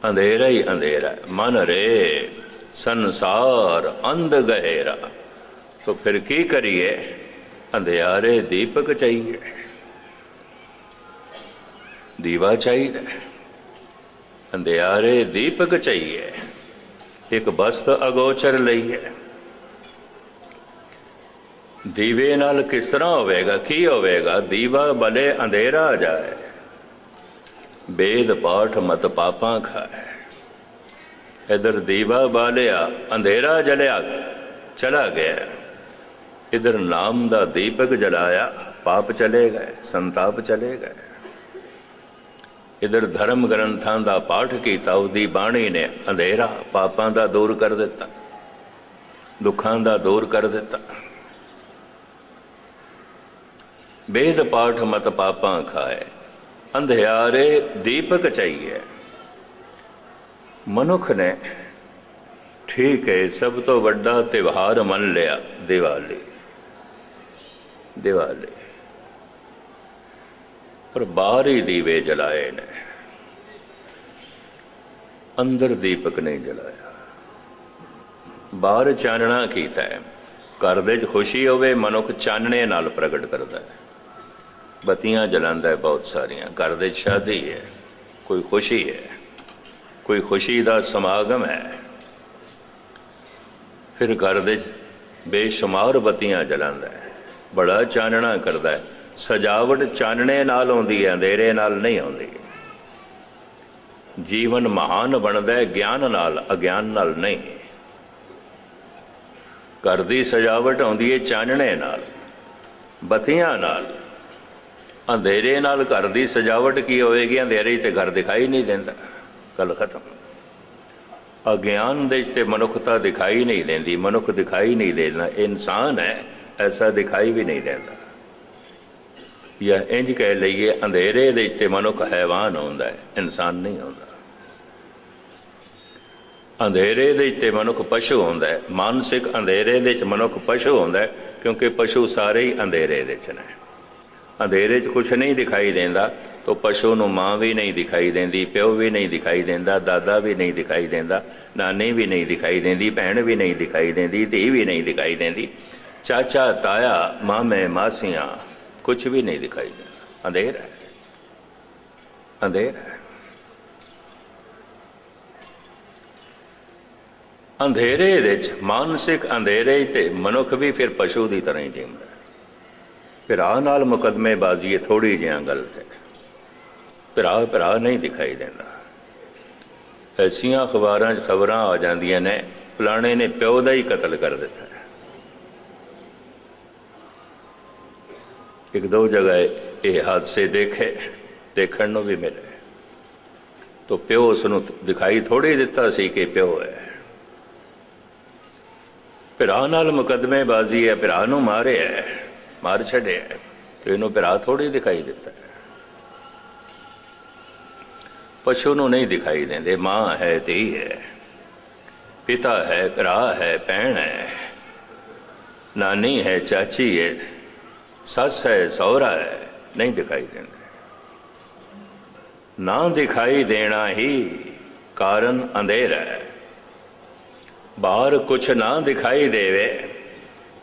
अंधेरा ही अंधेरा, मन रे संसार अंध गहेरा। तो फिर की करिए, अंधियारे दीपक चाहिए, दीवा चाहिए, अंधियारे दीपक चाहिए। एक बस्त अगोचर लईए, दीवे नाल किस तरह होवेगा, की होवेगा। दीवा बले अंधेरा जाए, बेद पाठ मत पापा खाए। इधर दीवा बालिया अंधेरा जलिया चला गया, इधर नाम दा दीपक जलाया पाप चले गए, संताप चले गए। इधर धर्म ग्रंथां दा पाठ कीता, उदी बाणी ने अंधेरा पापां दा दूर कर दिता, दुखां दा दूर कर दिता। वेद पाठ मत पापा खाए, अंधियारे दीपक चाहिए। मनुख ने ठीक है सब तो वड्डा त्योहार मन लिया दिवाली, दिवाली, पर बाहर ही दीवे जलाए ने, अंदर दीपक नहीं जलाया। बाहर चानना कीता है, घर दे खुशी होवे मनुख चानने नाल प्रगट करता है, बत्तियां जलांदा है बहुत सारियां। घर दे शादी है, कोई खुशी है, कोई खुशी का समागम है, फिर घर दे बेशुमार बत्तियां जलांदा है, बड़ा चानना करता है। सजावट चानने नाल आउंदी है, अंधेरे नाल नहीं आउंदी। जीवन महान बनता है ज्ञान नाल, अज्ञान नाल नहीं। घर दी सजावट आउंदी है चानने नाल, बत्तियां नाल। अंधेरे नाल घर दी सजावट की होएगी, अंधेरे से घर दिखाई नहीं देता, गल खत्म। अज्ञान दे ते मनुखता दिखाई नहीं देती, मनुख दिखाई नहीं देना, इंसान है ऐसा दिखाई भी नहीं देता। या इंज कह लीए अंधेरे दे ते मनुख हैवान होंदा है, इंसान नहीं होंदा। अंधेरे दे ते मनुख पशु होंदा है, मानसिक अंधेरे दे मनुख पशु होंदा है, क्योंकि पशु सारे ही अंधेरे दे ने। अंधेरे च कुछ नहीं दिखाई देंदा, तो पशु नूं माँ भी नहीं दिखाई देंदी, प्यो भी नहीं दिखाई देंदा, दादा भी नहीं दिखाई देंदा, नानी भी नहीं दिखाई देंदी, भैन भी नहीं दिखाई देंदी, धी भी नहीं दिखाई देंदी, चाचा ताया मामे मासियां कुछ भी नहीं दिखाई देता। अंधेरा है, अंधेरा है। अंधेरे विच मानसिक अंधेरे ते मनुख भी फिर पशु की तरह ही जींदा है। भरा नाल मुकदमेबाजी है, थोड़ी जिहा गलत है। भरा भरा नहीं दिखाई देता। ऐसिया अखबारां खबर आ जांदियां ने फलाने ने प्यो का ही कतल कर दिता है। एक दो जगह ये हादसे देखे, देखण नूं भी मिले, तो प्यो उसनूं दिखाई थोड़ी दिता सी कि प्यो है। भरा नाल मुकदमेबाजी है, भरा नूं मारे है, मार छड़िया है, तो इनू भरा थोड़ी दिखाई देता है। पशु नूं नहीं दिखाई देंदे, माँ है धी है, पिता है, भरा है, भैन है, नानी है, चाची है, सस है, सहुरा है, नहीं दिखाई देंदे। ना दिखाई देना ही कारण अंधेरा है। बाहर कुछ ना दिखाई देवे,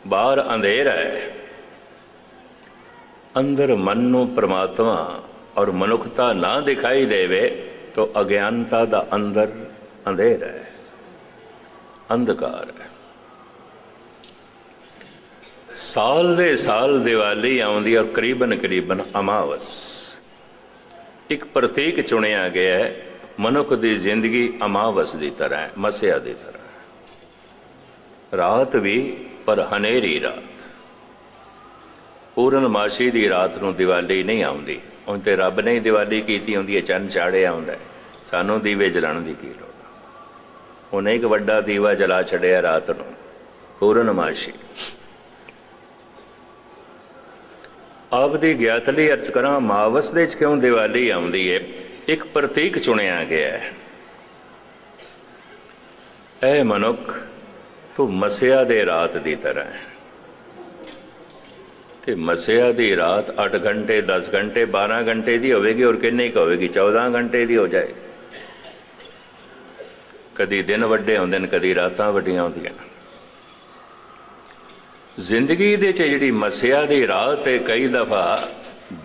बाहर अंधेरा है। अंदर मन नूं परमात्मा और मनुखता ना दिखाई देवे, तो अज्ञानता दा अंदर अंधेरा है, अंधकार है। साल दे साल दिवाली आउंदी और करीबन करीबन अमावस एक प्रतीक चुनिया गया है। मनुख की जिंदगी अमावस की तरह है, मसिया की तरह। रात भी पर हनेरी रात। पूर्णमासी की रात नूं दिवाली नहीं आउंदी। उन ते रब ने दिवाली कीती होंदी है, चंद चाड़े आउंदा है, सानू दीवे जलाण की की लोड़। उन्हें एक वड्डा दीवा जला छड़िया रात नूं, पूर्णमासी। आप दी ज्ञातली अर्ज करा, अमावस दे क्यों दिवाली आउंदी है? एक प्रतीक चुनिया गया है। ऐ मनुख, तू मसिया दे रात की तरह है। तो मसिया की रात 8 घंटे 10 घंटे 12 घंटे की होगी, और किन्नी की होगी? 14 घंटे की हो जाए। कदी दिन वड्डे आउंदे ने, कदी रातां वड्डियां आउंदियां। जिंदगी दे च जिहड़ी मसिया दी राह ते कई दफ़ा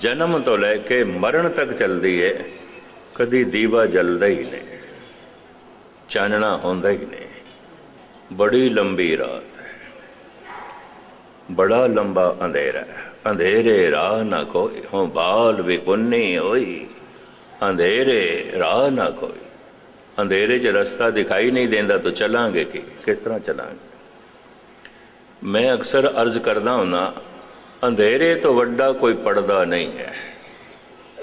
जन्म तो लैके मरण तक चलदी है, कदी दीवा जलदा ही नहीं, चानना होंदा ही नहीं। बड़ी लंबी रात है, बड़ा लंबा अंधेरा है। अंधेरे राह ना कोई, हों बाल भी पुन्नी होई, अंधेरे राह ना कोई। अंधेरे च रास्ता दिखाई नहीं देंदा तो चलांगे कि किस तरह चलांगे। मैं अक्सर अर्ज करदा हुंदा, अंधेरे तो वड्डा कोई पर्दा नहीं है,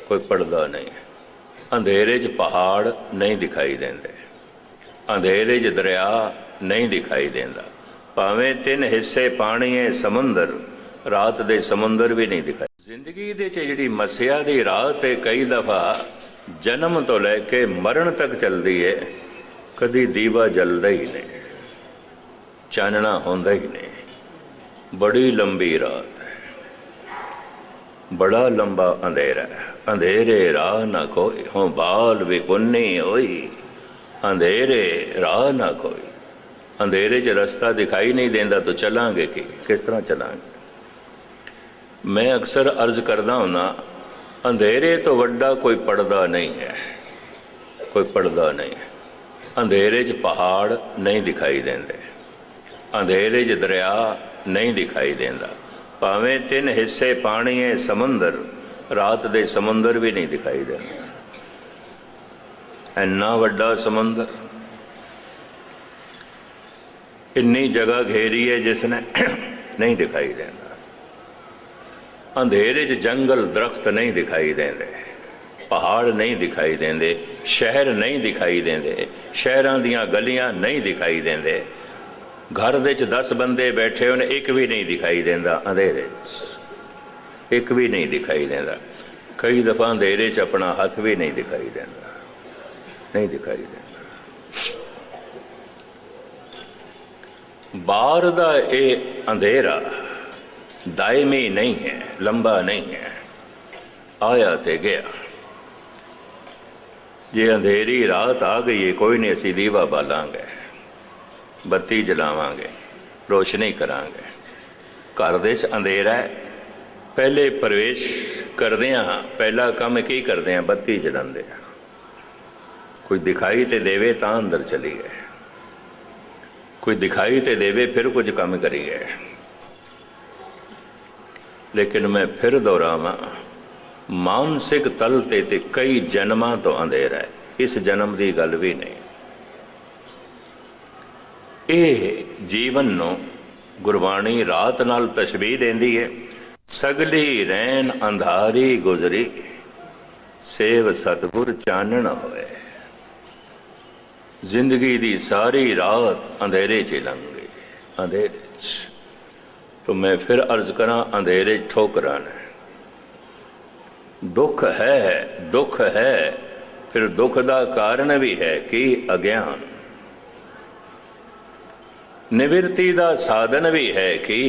कोई पर्दा नहीं है। अंधेरे च पहाड़ नहीं दिखाई देंदे, अंधेरे च दरिया नहीं दिखाई देंदा। भावें 3 हिस्से पानी है समुंदर, रात दे समुंदर भी नहीं दिखाई। जिंदगी दे च जिहड़ी मसिया दी राह ते कई दफ़ा जन्म तो लैके मरण तक चलदी है, कदी दीवा जलदा ही नहीं, चानना होंदा ही नहीं। बड़ी लंबी रात है, बड़ा लंबा अंधेरा है। अंधेरे राह ना कोई, हों बाल भी पुन्नी होई, अंधेरे राह ना कोई। अंधेरे च रास्ता दिखाई नहीं देंदा तो चलांगे कि किस तरह चलांगे। मैं अक्सर अर्ज करदा हुंदा, अंधेरे तो वड्डा कोई पर्दा नहीं है, कोई पर्दा नहीं है। अंधेरे च पहाड़ नहीं दिखाई देंदे, अंधेरे च दरिया नहीं दिखाई देंदा। भावें 3 हिस्से पानी है समुंदर, रात दे समुंदर भी नहीं दिखाई देंदा। इन्ना वड्डा समुंदर, इन्नी जगह घेरी है जिसने नहीं दिखाई देंदा। अंधेरे च जंगल दरख्त नहीं दिखाई देंदे, पहाड़ नहीं दिखाई देंदे, शहर नहीं दिखाई देंदे, शहरां दियां गलियां नहीं दिखाई देंदे। घर दे च 10 बंदे बैठे होने, एक भी नहीं दिखाई देंदा। अंधेरे च एक भी नहीं दिखाई देंदा। कई दफ़ा अंधेरे च अपना हथ भी नहीं दिखाई देंदा, नहीं दिखाई देंदा। बाहर दा ये अंधेरा दायमी नहीं है, लंबा नहीं है, आया ते गया। जे अंधेरी रात आ गई है, कोई नहीं, असी दीवा बालांगे, बत्ती जलावांगे, रोशनी करांगे। घर दे च अंधेरा है, पहले प्रवेश करदे हां, पहला काम की करदे हां, बत्ती जलांदे हां। कोई दिखाई ते देवे तां अंदर चलीए, कोई दिखाई ते देवे फिर कुछ काम करिए। लेकिन मैं फिर दोहरावां, मानसिक तल ते कई जन्मां तो अंधेरा है, इस जन्म की गल भी नहीं। ਇਹ ਜੀਵਨ ਨੂੰ ਗੁਰਬਾਣੀ ਰਾਤ ਨਾਲ ਤਸ਼ਬੀਹ ਦਿੰਦੀ ਹੈ। ਸਗਲੀ ਰੈਨ ਅੰਧਾਰੀ ਗੁਜ਼ਰੀ, ਸੇਵ ਸਤਿਗੁਰ ਚਾਨਣ ਹੋਏ। जिंदगी दी सारी रात अंधेरे च लंघ गई, अंधेरे च। तो मैं फिर अर्ज करा, अंधेरे ठोकरां ने। दुख है, फिर दुख का कारण भी है कि अज्ञान। निवृत्ति का साधन भी है कि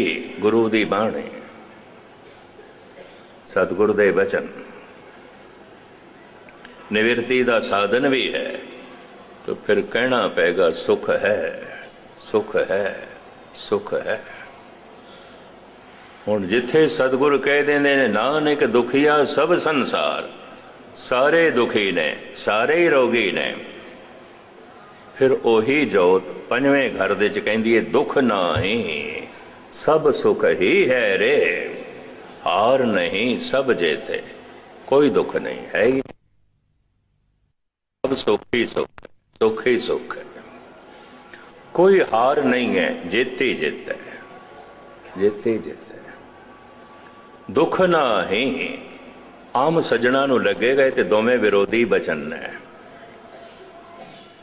गुरु दी बाणी, सतगुरु दे वचन। निवृत्ति का साधन भी है, तो फिर कहना पेगा सुख है, सुख है, सुख है। हुण जिथे सतगुरु कह देंदे ने, नानक दुखिया सब संसार, सारे दुखी ने, सारे ही रोगी ने। फिर ओही जोत पंजवें घर दे च कहंदी है, दुख नाही सब सुख ही है रे, हार नहीं सब जेते। कोई दुख नहीं है ही, सब सुख ही सुख, सुख ही सुख है। कोई हार नहीं है, जीत ही जीत है, जीत ही जीत है। दुख ना ही आम सज्जणा नूं लगेगा कि दोवें विरोधी बचन ने।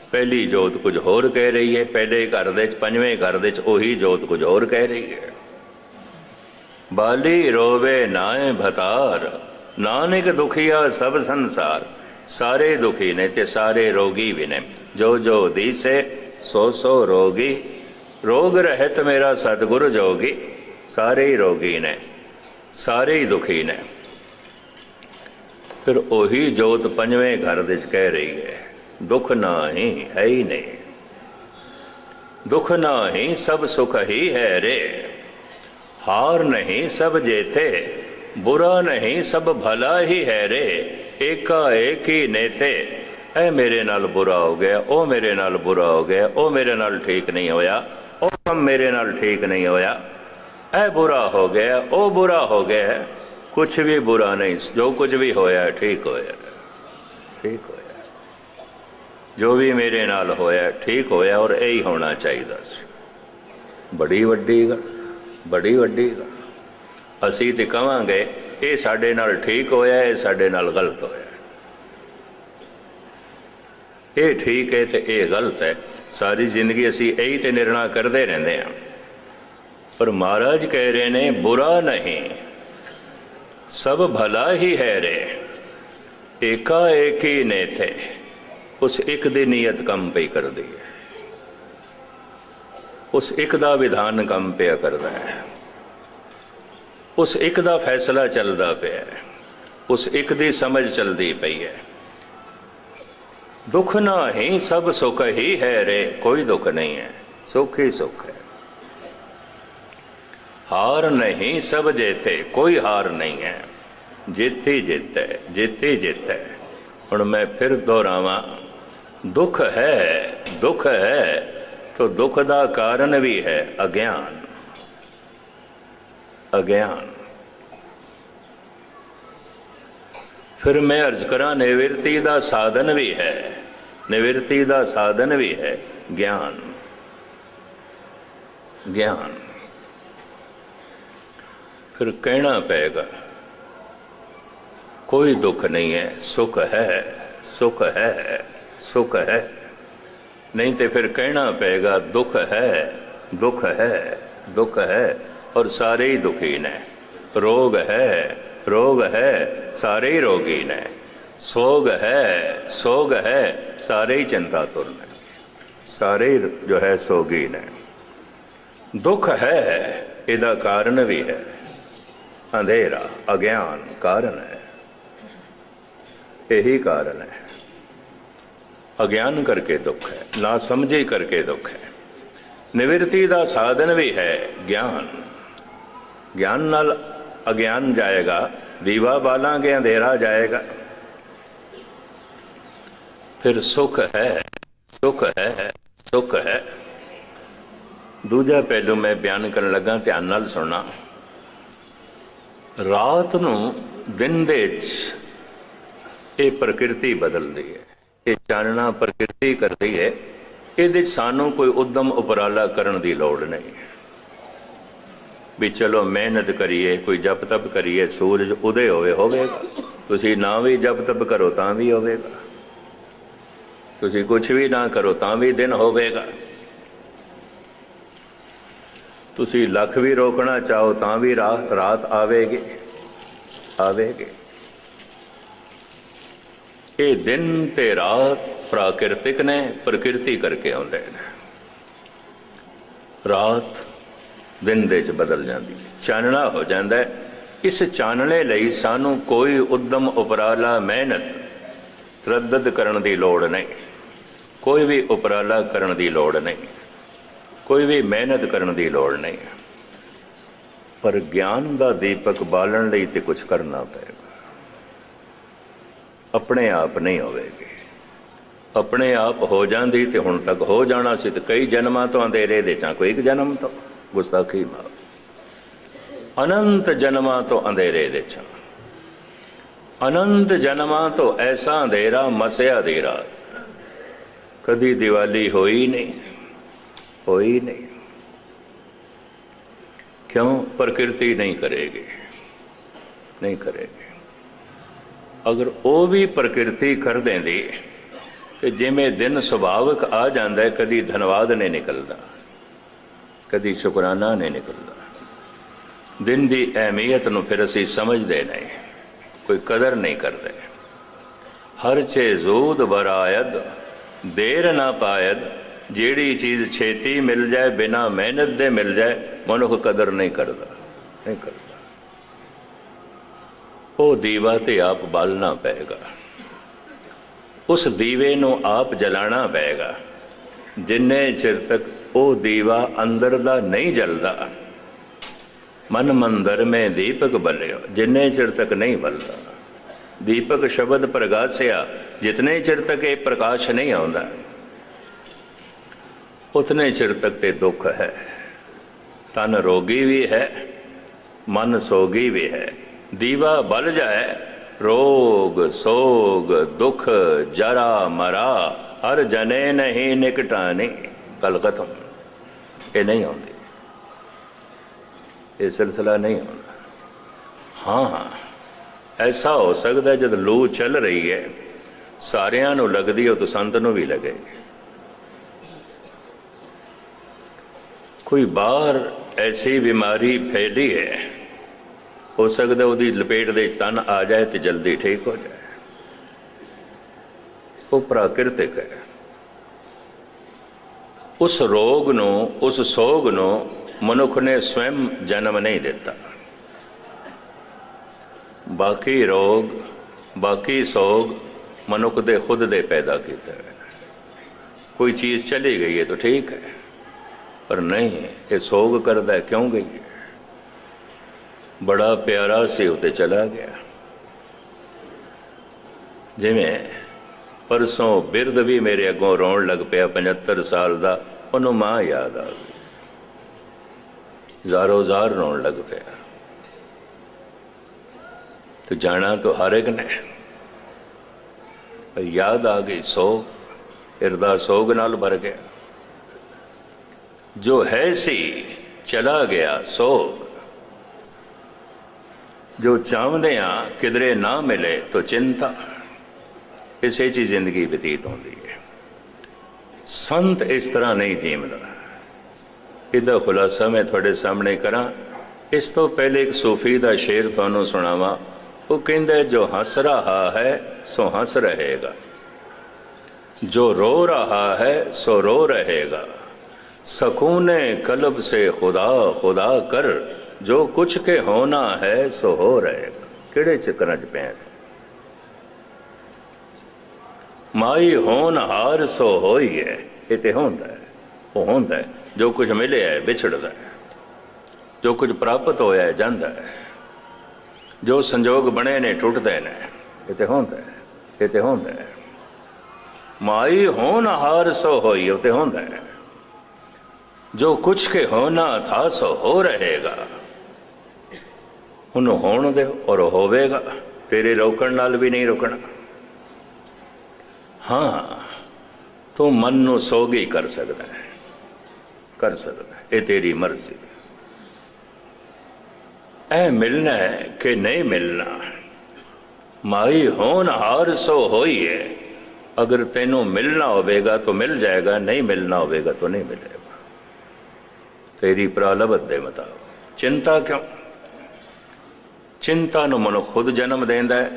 पहली जोत कुछ होर कह रही है, पहले घर दे पंजवें घर दे ओही जोत कुछ होर कह रही है। बाली रोवे नाए भतार, नानक दुखिया सब संसार। सारे दुखी ने ते सारे रोगी भी ने। जो जो दीसे सो सो रोगी, रोग रहत मेरा सतगुरु जोगी। सारे ही रोगी ने, सारे ही दुखी ने। फिर ओही जोत पंजवें घर दे कह रही है, दुख ना ही है ही नहीं, दुख नाही सब सुख ही है रे, हार नहीं सब जेते, बुरा नहीं सब भला ही है रे, एका एक ही नेते। ऐ मेरे नाल बुरा हो गया, ओ मेरे नाल बुरा हो गया, ओ मेरे नाल ठीक नहीं होया, ओ हम मेरे नाल ठीक नहीं होया, ऐ बुरा हो गया, ओ बुरा हो गया। कुछ भी बुरा नहीं, जो कुछ भी होया ठीक होया, ठीक होया। जो भी मेरे नाल होया ठीक होया, और यही होना चाहिए सी। बड़ी वड्डी गल, बड़ी वड्डी गल। असीं ते कहांगे ये साडे नाल ठीक होया, ये साडे नाल गलत होया, ये ठीक है तो ये गलत है। सारी जिंदगी असीं यही तो निर्णय करते रहते हैं। पर महाराज कह रहे ने बुरा नहीं सब भला ही है रे, एका एक ही ने थे। उस एक दी नीयत कम पे कर दी है, उस एक दा विधान कम पे करता है, उस एक दा फैसला चलता पे है, उस एक दी समझ चलती पई है। दुख ना ही सब सुख ही है रे, कोई दुख नहीं है, सुख ही सुख है। हार नहीं सब जेते, कोई हार नहीं है, जीत ही जीत है, जीत ही जीत है। हुण मैं फिर दोहरावां, दुख है, दुख है तो दुख दा कारण भी है अज्ञान, अज्ञान। फिर मैं अर्ज करा निवृत्ति दा साधन भी है, निवृत्ति दा साधन भी है ज्ञान, ज्ञान। फिर कहना पेगा कोई दुख नहीं है, सुख है, सुख है, सुख है। नहीं तो फिर कहना पेगा दुख है, दुख है, दुख है, और सारे ही दुखी ने। रोग है, रोग है, सारे ही रोगी ने। सोग है, सोग है, सारे ही चिंतातुर ने, सारे ही जो है सोगी ने। दुख है, इदा कारण भी है अंधेरा, अज्ञान कारण है, यही कारण है। अज्ञान करके दुख है, ना समझी करके दुख है। निवृत्ति का साधन भी है ज्ञान, ज्ञान नाल अज्ञान जाएगा, दीवा बालांगे अंधेरा जाएगा। फिर सुख है, सुख है, सुख है। दूजा पहलू मैं बयान करन लगा, ध्यान नाल सुनना। रात नूं दिन दे ये प्रकृति बदलती है, ये चानना प्रकृति करती है। ये सानू कोई उद्यम उपराला करने की लौड़ नहीं है भी चलो मेहनत करिए, कोई जप तप करिए, सूरज उदय होवेगा। तुसी ना भी जप तप करो तां भी होवेगा, तुसी कुछ भी ना करो तां भी दिन होवेगा, तुसी लख भी रोकना चाहो तां भी रात आवेगी, आवेगी। ये दिन ते रात प्राकृतिक ने, प्रकृति करके आउंदे ने। रात दिन दे च बदल जाती है, चानना हो जाता है। इस चानने लई सानू कोई उद्यम उपराला मेहनत तरद्दद करने की लौड़ नहीं, कोई भी उपराला करने की लौड़ नहीं, कोई भी मेहनत करने की लौड़ नहीं। पर ज्ञान का दीपक बालन लई ते कुछ करना पेगा, अपने आप नहीं होवेगी। अपने आप हो जाती तो हुण तक हो जाना सी, तो कई जन्मां तो अंधेरे दे चा कोई एक जन्म तो गुस्ताखी माफ, अनंत जन्मां तो अंधेरे दे चा, अनंत जन्मां तो ऐसा अंधेरा मसिया दी रात। कदी दिवाली होई नहीं, होई नहीं। क्यों? प्रकृति नहीं करेगी, नहीं करेगी। अगर वो भी प्रकृति कर देंदी तो जिमें दिन सुभाविक आ जाता है, कदी धनवाद नहीं निकलता, कदी शुकराना नहीं निकलता। दिन की अहमियत नूं फिर असीं समझते नहीं, कोई कदर नहीं करते। हर चे जूद बरायद देर ना पायद, जेड़ी चीज़ छेती मिल जाए बिना मेहनत दे मिल जाए, मनुख कदर नहीं करता, नहीं करता। वो दीवा ते आप बालना पेगा, उस दीवे नूं आप जलाना पेगा। जिन्ने चिर तक ਉਹ ਦੀਵਾ ਅੰਦਰ ਦਾ ਨਹੀਂ ਜਲਦਾ। ਮਨ ਮੰਦਰ में दीपक बलियो, जिन्ने चिर तक नहीं बलदा। दीपक शब्द प्रगासिया, जितने चिर तक ये प्रकाश नहीं आउंदा उतने चिर तक ते दुख है। तन रोगी भी है, मन सोगी भी है। दीवा बल जाए, रोग सोग दुख जरा मरा हर जने नहीं निकटानी, गल खत्म। ये नहीं आती, ये सिलसिला नहीं होता। हाँ, ऐसा हो सकता है जब लू चल रही है सारियां नूं लगदी हो तो संत नूं भी लगेगी। कोई बाहर ऐसी बीमारी फैली है, हो सकता है उसकी लपेट दे तन आ जाए तो जल्दी ठीक हो जाए। वो प्राकृतिक है। उस रोग नूं, उस सोग नूं मनुख ने स्वयं जन्म नहीं देता। बाकी रोग, बाकी सोग मनुख दे खुद दे पैदा किया है। कोई चीज़ चली गई है तो ठीक है, पर नहीं, ये सोग करता है क्यों गई है। बड़ा प्यारा सी उते चला गया। जिमें परसों बिरद भी मेरे अगों रोन लग पिया, 75 साल का, उन्होंने मां याद आ गई, ज़ारो ज़ार रोन लग पिया। तो जाना तो हर एक ने, पर याद आ गई सोग, हिरदा सोग नाल भर गया। जो है सी चला गया सोग। जो चाहते हैं किधरे ना मिले तो चिंता, इसे ची जिंदगी बतीत होती है। संत इस तरह नहीं जीवदा। इसका खुलासा मैं थोड़े सामने करा। इस तो पहले एक सूफी का शेर थानू सुनावा। वो कहता, जो हंस रहा है सो हंस रहेगा, जो रो रहा है सो रो रहेगा। सकूने कल्ब से खुदा खुदा कर, जो कुछ के होना है सो हो रहेगा। किहड़े चक्कर च पे माई होन हार सो होई है। ये तो होंदा है, वो होंदा है। जो कुछ मिले है बिछड़ता है, जो कुछ प्राप्त होया है जांदा है, जो संजोग बने ने टुटते ने। ये तो होंदा है, ये तो होंदा है। माई होन हार सो होई, ये तो होंदा है। जो कुछ के होना था सो हो रहेगा। उन्होंने होने दे और होवेगा। तेरे रोकण नाल भी नहीं रुकना। हाँ, तो मन नूं सोगी कर सकता है, कर सकता है। ये तेरी मर्जी। ऐ मिलना है कि नहीं मिलना, माई होन हार सो होई है। अगर तेनों मिलना होवेगा तो मिल जाएगा, नहीं मिलना होवेगा तो नहीं मिलेगा। तेरी प्रालबत दे मुताबिक। चिंता क्यों? चिंता नूं मनुख खुद जन्म देंदा है,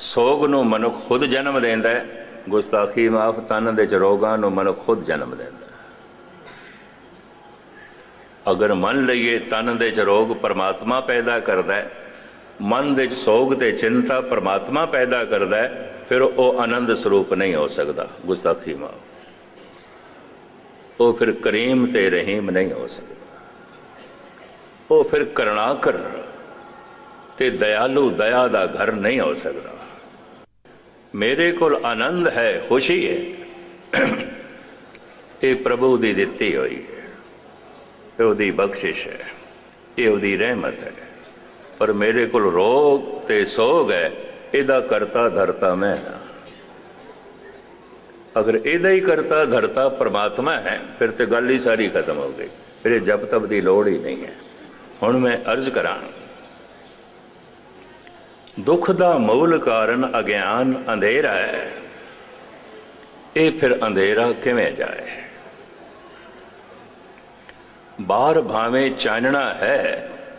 सोग नूं मनुख खुद जन्म देंदा है, गुस्ताखी माफ तन दे रोगां नूं मनुख खुद जन्म देंदा है। अगर मन लईए तन दे रोग परमात्मा पैदा करता है, मन दे सोग ते चिंता परमात्मा पैदा करता है, फिर वो आनंद स्वरूप नहीं हो सकता। गुस्ताखी माफ, वो फिर करीम ते रहीम नहीं हो सकता। वो फिर करुणाकर ते दयालु दया दा घर नहीं हो सकता। मेरे को आनंद है, खुशी है, ये प्रभु दी दिती हुई है, ये उसदी बख्शिश है, ये उसदी रहमत है। पर मेरे को रोग ते सोग है, इहदा करता धरता मैं हाँ। अगर इहदा ही करता धरता परमात्मा है, फिर तो गल ही सारी खत्म हो गई। फिर जब तब की लोड़ ही नहीं है। हुण मैं अर्ज करा, दुख दा मूल कारण अज्ञान अंधेरा है। ये फिर अंधेरा किवें जाए? बाहर भावें चानना है,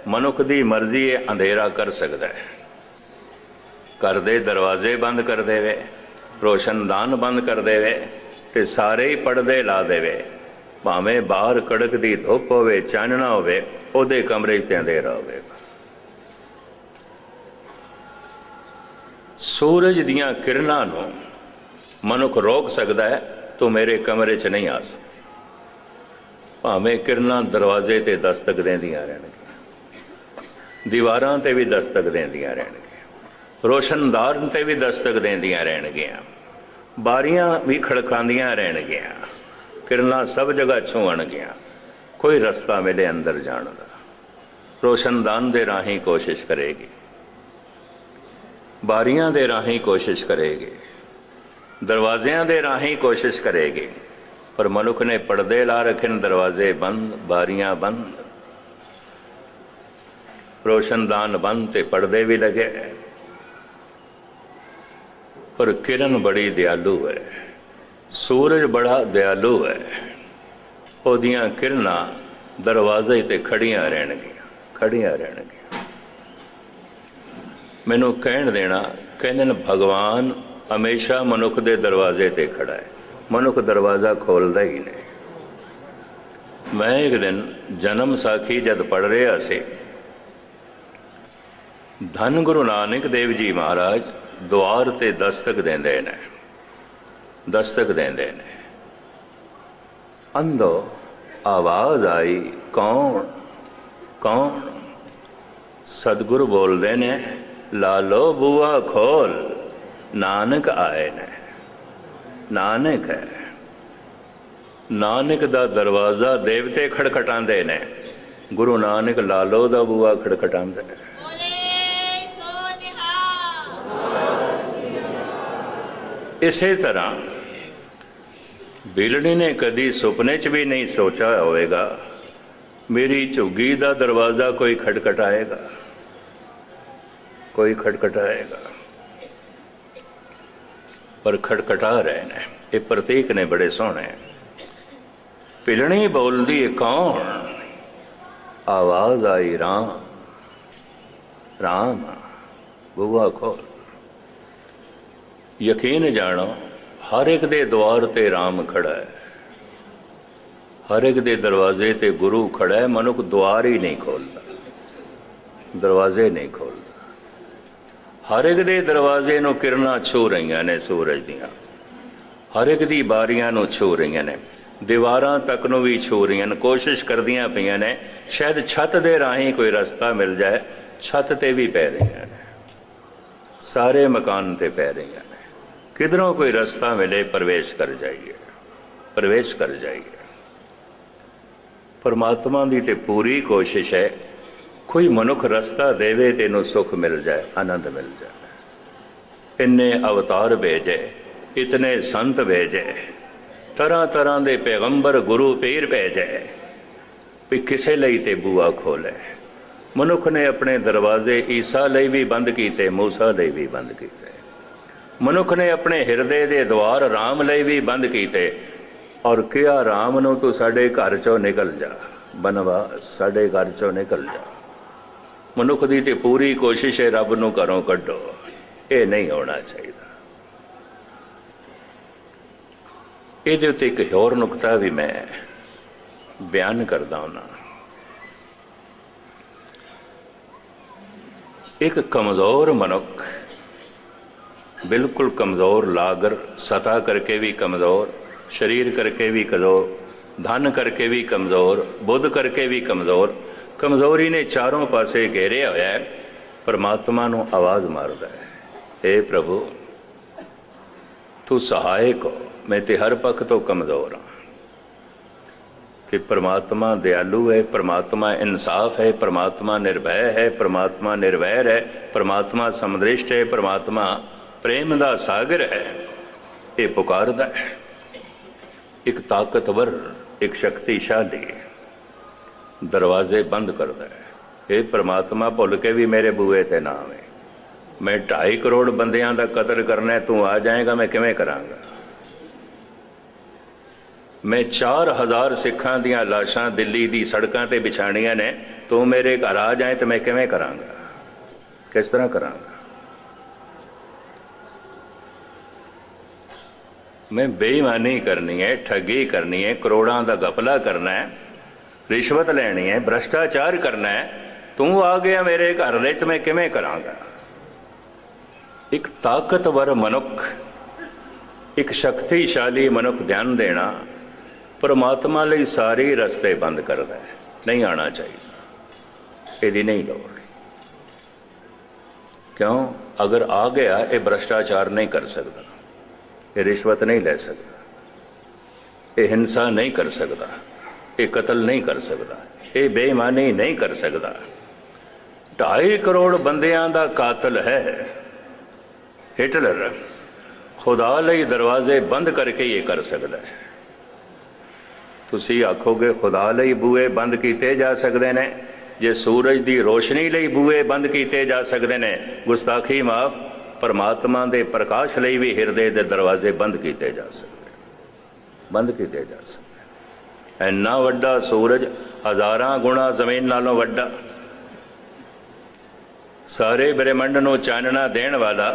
मनुख दी मर्जी ये अंधेरा कर सकता है। घर दे दरवाजे बंद कर देवे, रोशनदान बंद कर देवे, ते सारे ही पर्दे ला देवे, भावें बाहर कड़क दी धुप होवे, चानना होवे, ओदे कमरे ते अंधेरा होवेगा। सूरज दियां किरणां नूं मनुख रोक सकता है, तो मेरे कमरे च नहीं आ सकती। भावें किरनां दरवाजे ते दस्तक देंदियां रहणगीਆਂ, दीवारां ते भी दस्तक देंदियां रहणगीਆਂ, रोशनदान ते भी दस्तक देंदियां रहणगीਆਂ, बारियां भी खड़कांदियां रहणगीਆਂ, किरनां सब जगह छूणगीਆਂ, कोई रस्ता मिले अंदर जाण दा, रोशनदान दे राही कोशिश करेगी, बारियां दे राही कोशिश करेगी, दरवाजियां दे राही कोशिश करेगी, पर मनुख ने पर्दे ला रखे, दरवाजे बंद, बारियां बंद, रोशनदान बंद ते पर्दे भी लगे। पर किरण बड़ी दयालु है, सूरज बड़ा दयालु है, ओदियां किरनां दरवाजे ते खड़ियां रहणगीਆਂ, खड़ियां रहणगीਆਂ। मैनू कहण देना, कहंदे ने भगवान हमेशा मनुख दे दरवाजे ते खड़ा है, मनुख दरवाज़ा खोलदा ही नहीं। मैं एक दिन जन्म साखी जद पढ़ रहा से, धन गुरु नानक देव जी महाराज द्वार ते दस्तक देंदे ने, दस्तक देंदे ने। अंदो आवाज आई, कौन कौन? सतगुरु बोलते ने, लालो बुआ खोल, नानक आए ने। नानक है, नानक दा दरवाज़ा देवते खड़खटांदे ने, गुरु नानक लालो दा बुआ खड़खटांदे ने। इसे तरह बिलड़ी ने कदी सुपने च भी नहीं सोचा होएगा मेरी झुग्गी दा दरवाज़ा कोई खटखटाएगा, कोई खटखटाएगा, पर खटखटा रहे ने। ये प्रतीक ने बड़े सोहने। पिलनी बोलदी कौन? आवाज आई राम, राम बुआ खोल। यकीन जानो, हर एक दे द्वार ते राम खड़ा है, हर एक दे दरवाजे ते गुरु खड़ा है। मनुख द्वार ही नहीं खोलता, दरवाजे नहीं खोलता। हर एक दे दरवाजे नूं किरनां छू रही ने सूरज दियां, हर एक दी बारियां नूं छू रही ने, दीवारां तक नूं भी छू रही ने, कोशिश करदियां पईयां ने शायद छत दे राही कोई रस्ता मिल जाए। छत ते भी पै रही ने, सारे मकान ते पै रही ने, किधरों कोई रास्ता मिले प्रवेश कर जाइए, प्रवेश कर जाइए। परमात्मा की तो पूरी कोशिश है कोई मनुख रास्ता देवे तेनों सुख मिल जाए, आनंद मिल जाए। इन्ने अवतार भेजे, इतने संत भेजे, तरह तरह के पैगंबर गुरु पीर भेजे, भी किसे लई ते बुआ खोले। मनुख ने अपने दरवाजे ईसा लई भी बंद किए, मूसा लई भी बंद किए। मनुख ने अपने हिरदे दे द्वार राम लई भी बंद किए, और क्या राम नूं तू साडे घर चों निकल जा, बनवास साडे घर चों निकल जा। मनुख दी ते पूरी कोशिश है रब नूं घरों कड्डो, ये नहीं होना चाहिए। इहदे उत्ते एक होर नुकता भी मैं बयान करदा हुंदा। एक कमज़ोर मनुख, बिल्कुल कमज़ोर, लागर सतह करके भी कमज़ोर, शरीर करके भी कमज़ोर, धन करके भी कमज़ोर, बुद्ध करके भी कमज़ोर, कमज़ोरी ने चारों पासे घेरे होया है। परमात्मा नूं आवाज़ मारदा है, हे प्रभु तू सहायक हो, मैं ते हर पक्ष तो कमज़ोर हाँ। कि परमात्मा दयालु है, परमात्मा इंसाफ है, परमात्मा निर्भय है, परमात्मा निर्वैर है, परमात्मा समदृष्ट है, परमात्मा प्रेम दा सागर है। ये पुकारदा है। एक ताकतवर, एक शक्तिशाली दरवाजे बंद करदा है। ये परमात्मा भुल के भी मेरे बूहे ते ना आवे, मैं 2.5 करोड़ बंदियां दा कत्ल करना है, तू आ जाएगा, मैं किवें करांगा। मैं 4000 सिखां दियां लाशां दिल्ली दी सड़कां ते बिछाणियां ने, तू मेरे घर आ जाए तो मैं किवें करांगा, किस तरह करांगा। मैं बेईमानी करनी है, ठगी करनी है, करोड़ां दा घपला करना है, रिश्वत लेनी है, भ्रष्टाचार करना है, तू आ गया मेरे घर दे तो मैं किवें करांगा। एक ताकतवर मनुख, एक शक्तिशाली मनुख ध्यान देना, परमात्मा ਲਈ ਸਾਰੇ ਰਸਤੇ ਬੰਦ ਕਰਦਾ ਹੈ, नहीं आना चाहिए, ਇਹਦੀ नहीं लोड़। क्यों? अगर आ गया ये भ्रष्टाचार नहीं कर सकता, ये रिश्वत नहीं ले सकता, ये हिंसा नहीं कर सकता, ये कत्ल नहीं कर सकता, ये बेईमानी नहीं कर सकता। 2.5 करोड़ बंदियां दा कातिल है हिटलर, खुदा ਲਈ दरवाजे बंद करके ये कर सकता है। तुसी आखोगे खुदा ਲਈ बूहे बंद किए जा सकते हैं, जे सूरज की रोशनी ਲਈ बूहे बंद किए जा सकते हैं, गुस्ताखी माफ, परमात्मा के प्रकाश ਲਈ भी हिरदे के दरवाजे बंद किए जा सकते, बंद किए जा सकते। इन्ना वड्डा सूरज 1000 गुणा जमीन नालों वड्डा, सारे ब्रह्मंड नूं चानना देण वाला,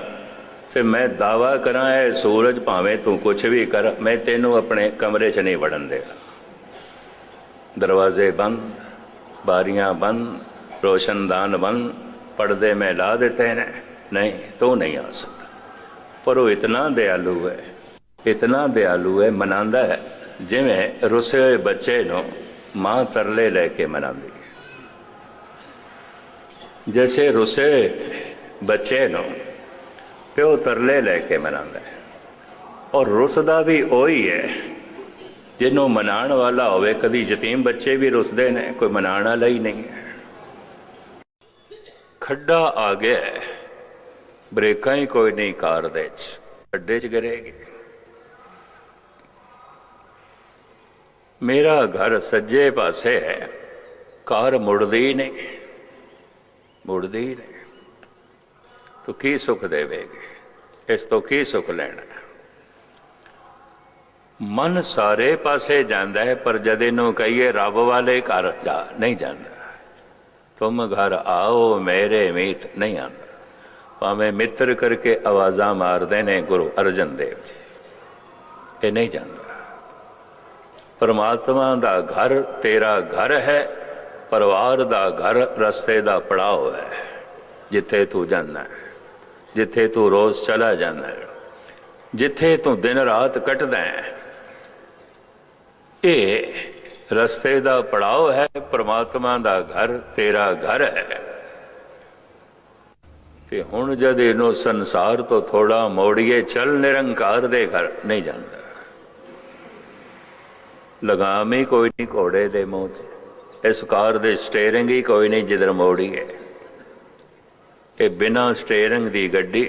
ते मैं दावा करा है सूरज भावें तू कुछ भी कर, मैं तेनों अपने कमरे च नहीं वड़न देगा। दरवाजे बंद, बारियां बंद, रोशनदान बंद, पर्दे में ला देते हैं, नहीं तो नहीं आ सकता। पर वो इतना दयालु है, इतना दयालु है, मनांदा है जिवें रुसे हुए बच्चे नूं मां तरले लैके मनांदी, जैसे रुसे बच्चे नूं प्यो तरले लैके मनांदा है। और रुसदा भी वही है जिन्हों मनाण वाला होवे। कभी यतीम बच्चे भी रुसदे ने, कोई मनाण वाला ही नहीं है। खड्डा आ गया, ब्रेकां ही कोई नहीं कार दे, खड्डे च गिरेगी। मेरा घर सज्जे पासे है, कार मुड़दी नहीं, मुड़दी नहीं, तो की सुख देवेगी? इस तो की सुख लेना? मन सारे पासे जाता है, पर जद इनू कहिए रब वाले घर जा, नहीं जाता। तुम घर आओ मेरे मीत, नहीं आता। भावें मित्र करके आवाज़ा मारते ने गुरु अर्जन देव जी, ये नहीं जाता। परमात्मा दा घर तेरा घर है, परिवार दा घर रस्ते दा पड़ाव है, जिथे तू जाना है, जिथे तू रोज़ चला जाना है, जिथे तू दिन रात कटदा है, ये रस्ते दा पड़ाव है। परमात्मा दा घर तेरा घर है। ते हुण जद इनू संसार तो थोड़ा मोड़िए, चल निरंकार दे घर, नहीं जाता। लगाम ही कोई नहीं घोड़े दे मुँह च, इस कार दे स्टेयरिंग ही कोई नहीं जिधर मोड़िए। ये बिना स्टेयरिंग दी गड्डी,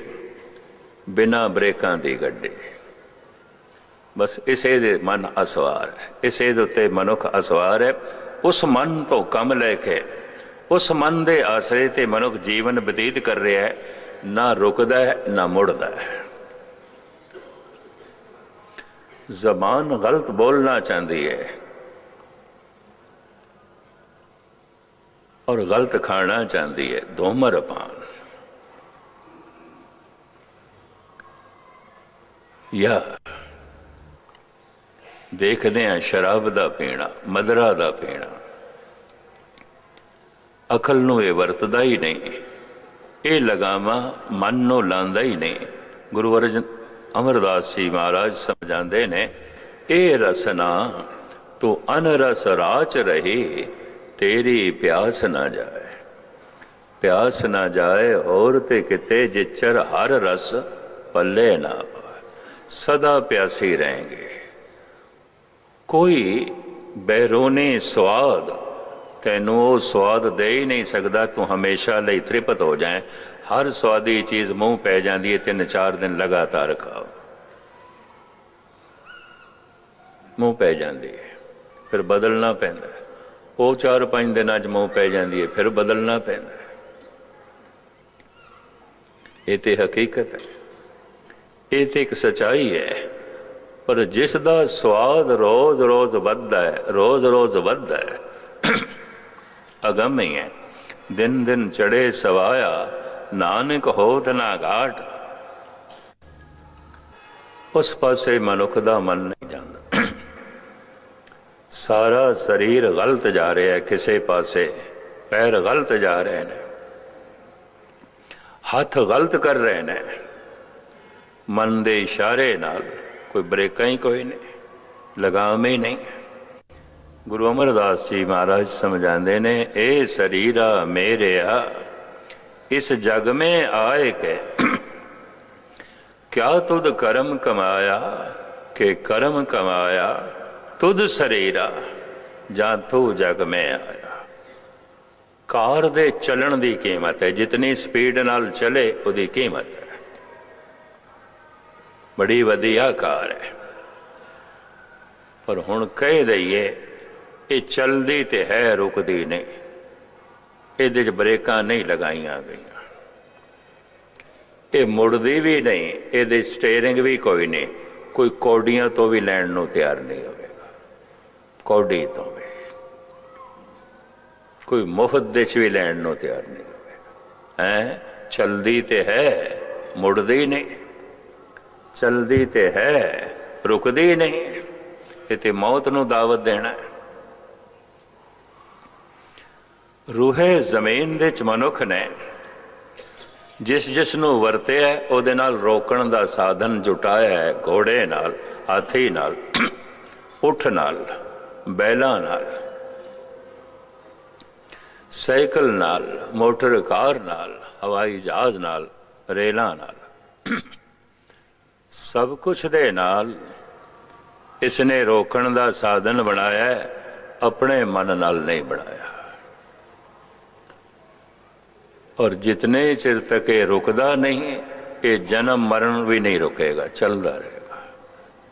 बिना ब्रेकां दी गड्डी, बस इसे दे मन असवार है, इसे दे उत्ते मनुख असवार है। उस मन तो कम लैके, उस मन दे आसरे ते मनुख जीवन बतीत कर रहा है, ना रुकदा है ना मुड़दा है। जबान गलत बोलना चाहती है और गलत खाना चाहती है, धूम्रपान या देखते हैं शराब का पीना, मदरा का पीना, अकल नूं ये वरतदा ही नहीं, ये लगामा मन नूं लांदा ही नहीं। गुरु अर्जन अमरदास जी महाराज समझाते ने, ए रसना तू अनरस राच रही, तेरी प्यास ना जाए, प्यास ना जाए होर ते किते, जिचर हर रस पल्ले ना पाए। सदा प्यासी रहेंगे, कोई बैरूनी स्वाद तैनू वो स्वाद दे ही नहीं सकता, तू हमेशा ਲਈ तृप्त हो जाए। हर स्वादी चीज़ मूँह पै जाती है, 3-4 दिन लगातार खाओ, मूँह पै जाती है, फिर बदलना पैंदा। वो 4-5 दिनों च मूँह पै जाती है, फिर बदलना पैंदा। ये तो हकीकत है, ये तो एक सच्चाई है। पर जिसका स्वाद रोज रोज बढ़ता है, रोज रोज बढ़ता है, अगम ही है। दिन दिन चढ़े सवाया, नानक होत ना घाट। उस पासे मनुख का मन नहीं जाता। सारा शरीर गलत जा रहा है, किसी पासे पैर गलत जा रहे हैं, हाथ गलत कर रहे हैं, मन के इशारे नाल कोई ब्रेक ही कोई नहीं, लगाम ही नहीं। गुरु अमरदास जी महाराज समझाते ने, ए शरीरा मेरे आ इस जग में आए के क्या तुद कर्म कमाया, के कर्म कमाया तुद शरीरा जा तू जग में आया। कार दे चलन दी कीमत है, जितनी स्पीड नाल चले उदी कीमत है। बड़ी वधिया कार है, पर हुण कह दईए ये चलदी ते है, रुकदी नहीं, इहदे च ब्रेकां नहीं लगाईयां गईयां, ये मुड़दी भी नहीं, ये स्टेयरिंग भी कोई नहीं, कोई कौडियां तो भी लैण नूं तैयार नहीं होगा, कौडी तो भी कोई मुफ्त दे भी लैण नूं तैयार नहीं होगा। हैं चलदी ते है, मुड़दी नहीं, चलदी ते है, रुकदी नहीं, ये ते मौत नूं दावत देना है। रूहे जमीन दे च मनुख ने जिस जिस नूं वरतिया उहदे नाल रोकण दा साधन जुटाया है, घोड़े नाल, हाथी नाल, उठ नाल, बैलां नाल, साइकिल नाल, मोटर कार नाल, हवाई जहाज नाल, रेलां नाल, सब कुछ दे नाल इसने रोकण दा साधन बनाया है, अपने मन नाल नहीं बनाया। और जितने चिर तक ये रुकदा नहीं, ये जन्म मरण भी नहीं रुकेगा, चलता रहेगा।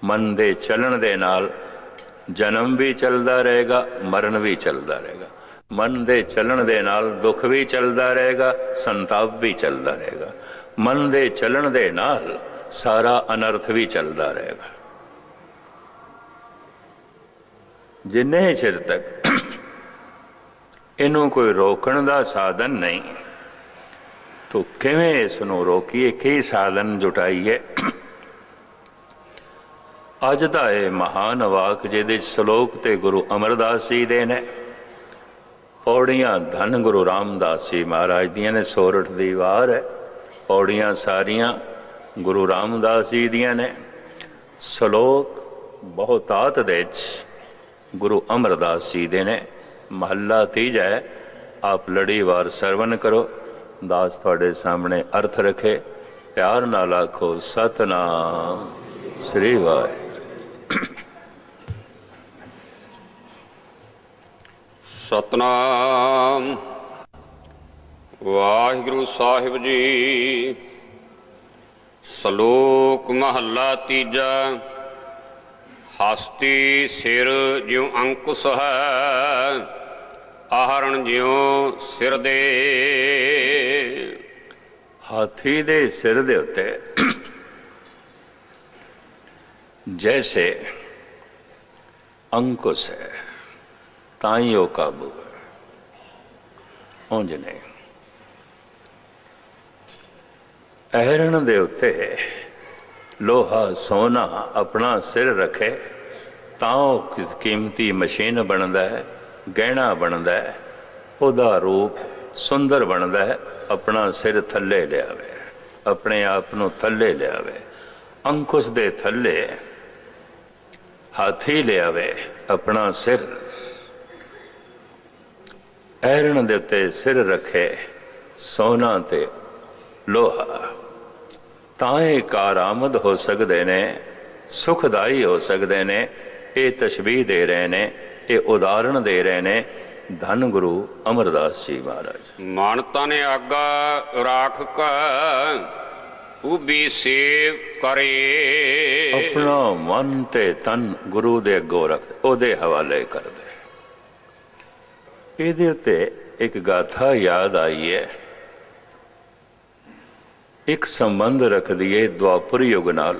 मन दे चलन दे नाल जन्म भी चलता रहेगा, मरण भी चलता रहेगा। मन दे चलन दे नाल दुख भी चलता रहेगा, संताप भी चलता रहेगा। मन दे चलन दे नाल सारा अनर्थ भी चलता रहेगा। जिन्ने चिर तक इनू कोई रोकण दा साधन नहीं, तो किवें इसनूं रोकीए, की साधन जुटाइए। अज दा ये महान वाक जिहदे सलोक ते गुरु अमरदास जी दे ने, पौड़ियां धन गुरु रामदास जी महाराज दियां ने, सोरठ दी वार है, पौड़ियां सारियां गुरु रामदास जी दियां ने, सलोक बहुतात दे गुरु अमरदास जी दे ने। महला तीजा है, आप लड़ी वार सरवण करो। दास थोड़े सामने अर्थ रखे, प्यार नाल आखो सतनाम श्री वाहिगुरू। सतनाम वाहिगुरू साहिब जी। सलोक महला तीजा। हस्ती सिर ज्यों अंकुश है, आहरण ज्यों सिर दे। हाथी दे सिर दे उत्ते जैसे अंकुश है, ताई वो काबू है, उंज नहीं। आहरण दे उत्ते लोहा सोना अपना सिर रखे, तां किस कीमती मशीन बनता है, गहना बनता है, उहदा रूप सुंदर बनता है। अपना सिर थले लियावे, अपने आप नूं थले लियावे। अंकुश दे थले हाथी लियावे अपना सिर, आहरण दे उत्ते सिर रखे, सोना ते लोहा, ताए कारामद हो सकते ने, सुखदाई हो सकते ने। ये तशबीह दे रहे ने, ये उदाहरण दे रहे ने धन गुरु अमरदास जी महाराज। मानता ने आगा राख का उबी सेव करे। अपना मन ते तन गुरु दे अगों रख दे, ओदे हवाले कर दे। इहदे उत्ते एक गाथा याद आई है, एक संबंध रख दिए द्वापर युग नाल,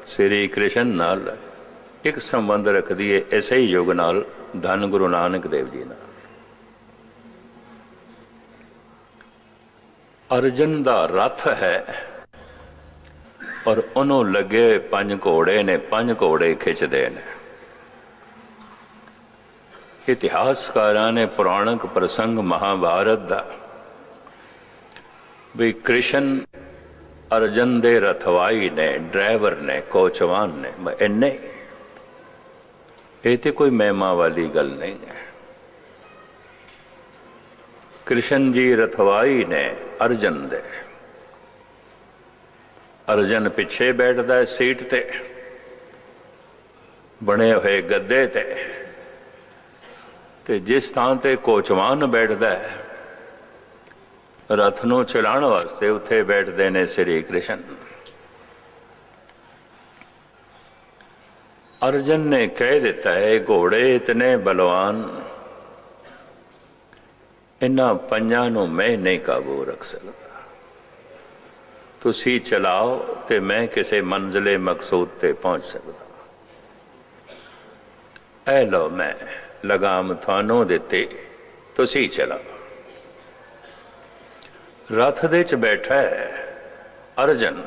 श्री कृष्ण नाल। एक संबंध रख दिए इसे ही युग नाल, धन गुरु नानक देव जी नाल। अर्जन दा रथ है और उन्होंने लगे 5 घोड़े ने, 5 घोड़े खिंचते ने। इतिहासकारां ने पुराणक प्रसंग महाभारत दा भी कृष्ण अर्जन दे रथवाई ने, ड्राइवर ने, कोचवान ने, इन्ने ये तो कोई महिमा वाली गल नहीं है। कृष्ण जी रथवाई ने अर्जन दे, अर्जन पिछे बैठता है सीट ते, बने हुए गद्दे ते जिस थां ते कोचवान बैठता है रथ नूं चलाण वास्ते उत्थे बैठते ने श्री कृष्ण। अर्जन ने कह दिता है घोड़े इतने बलवान, इन्हां पंजां नूं मैं नहीं काबू रख सकता, तुसी चलाओ ते मैं किसी मंजिले मकसूद ते पहुंच सकता। ऐ लो मैं लगाम थानों दिती, तुसी चलाओ। रथ दे च बैठा है अर्जन,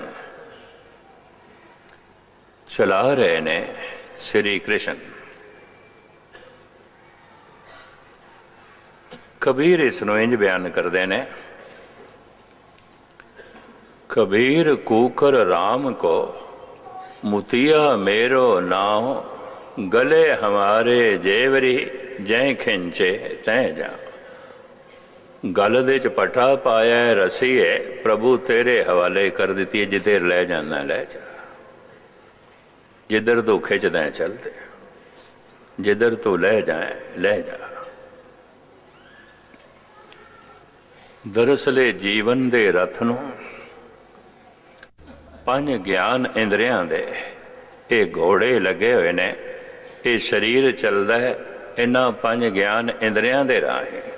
चला रहे ने श्री कृष्ण। कबीर इसनों इंज बयान करते ने, कबीर कूकर राम को मुतिया मेरो नाव, गले हमारे जेवरी जै खिंचे तै जा। गल दे च पटा पाया रसी है, प्रभु तेरे हवाले कर दी है, जिधे ले जाना ले जा। जिधर तू खिंचदा चलते, जिधर तू ले जाए ले जा। दरअसले जीवन दे रथ नूं पंज ज्ञान इंद्रियां दे ये घोड़े लगे हुए ने, ये शरीर चलता है इन्हां पंज ज्ञान इंद्रियां दे राहें।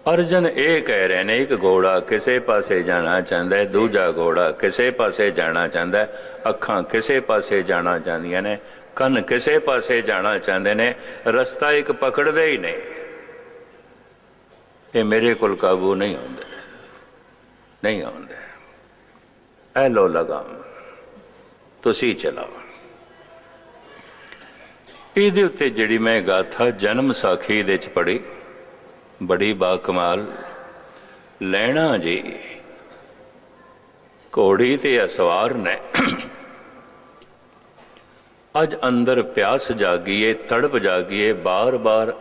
अर्जन ये कह रहे ने, एक घोड़ा किसी पासे जाना चाहता है, दूजा घोड़ा किसी पासे जाना चाहता है, अखां किसी पासे जाना चाहदियां ने, कन किसी पासे जाना चाहते ने, रस्ता एक पकड़ते ही नहीं। ये मेरे कोल काबू नहीं आउंदे, नहीं आउंदे। ऐ लो लगाम, तुसी चलाओ। इहदे उत्ते जिहड़ी मैं गाथा जन्म साखी दे च पढ़ी, बड़ी बाकमाल। लैणा जी घोड़ी ते असवार ने अज अंदर प्यास जागीए, तड़प जागीए, बार बार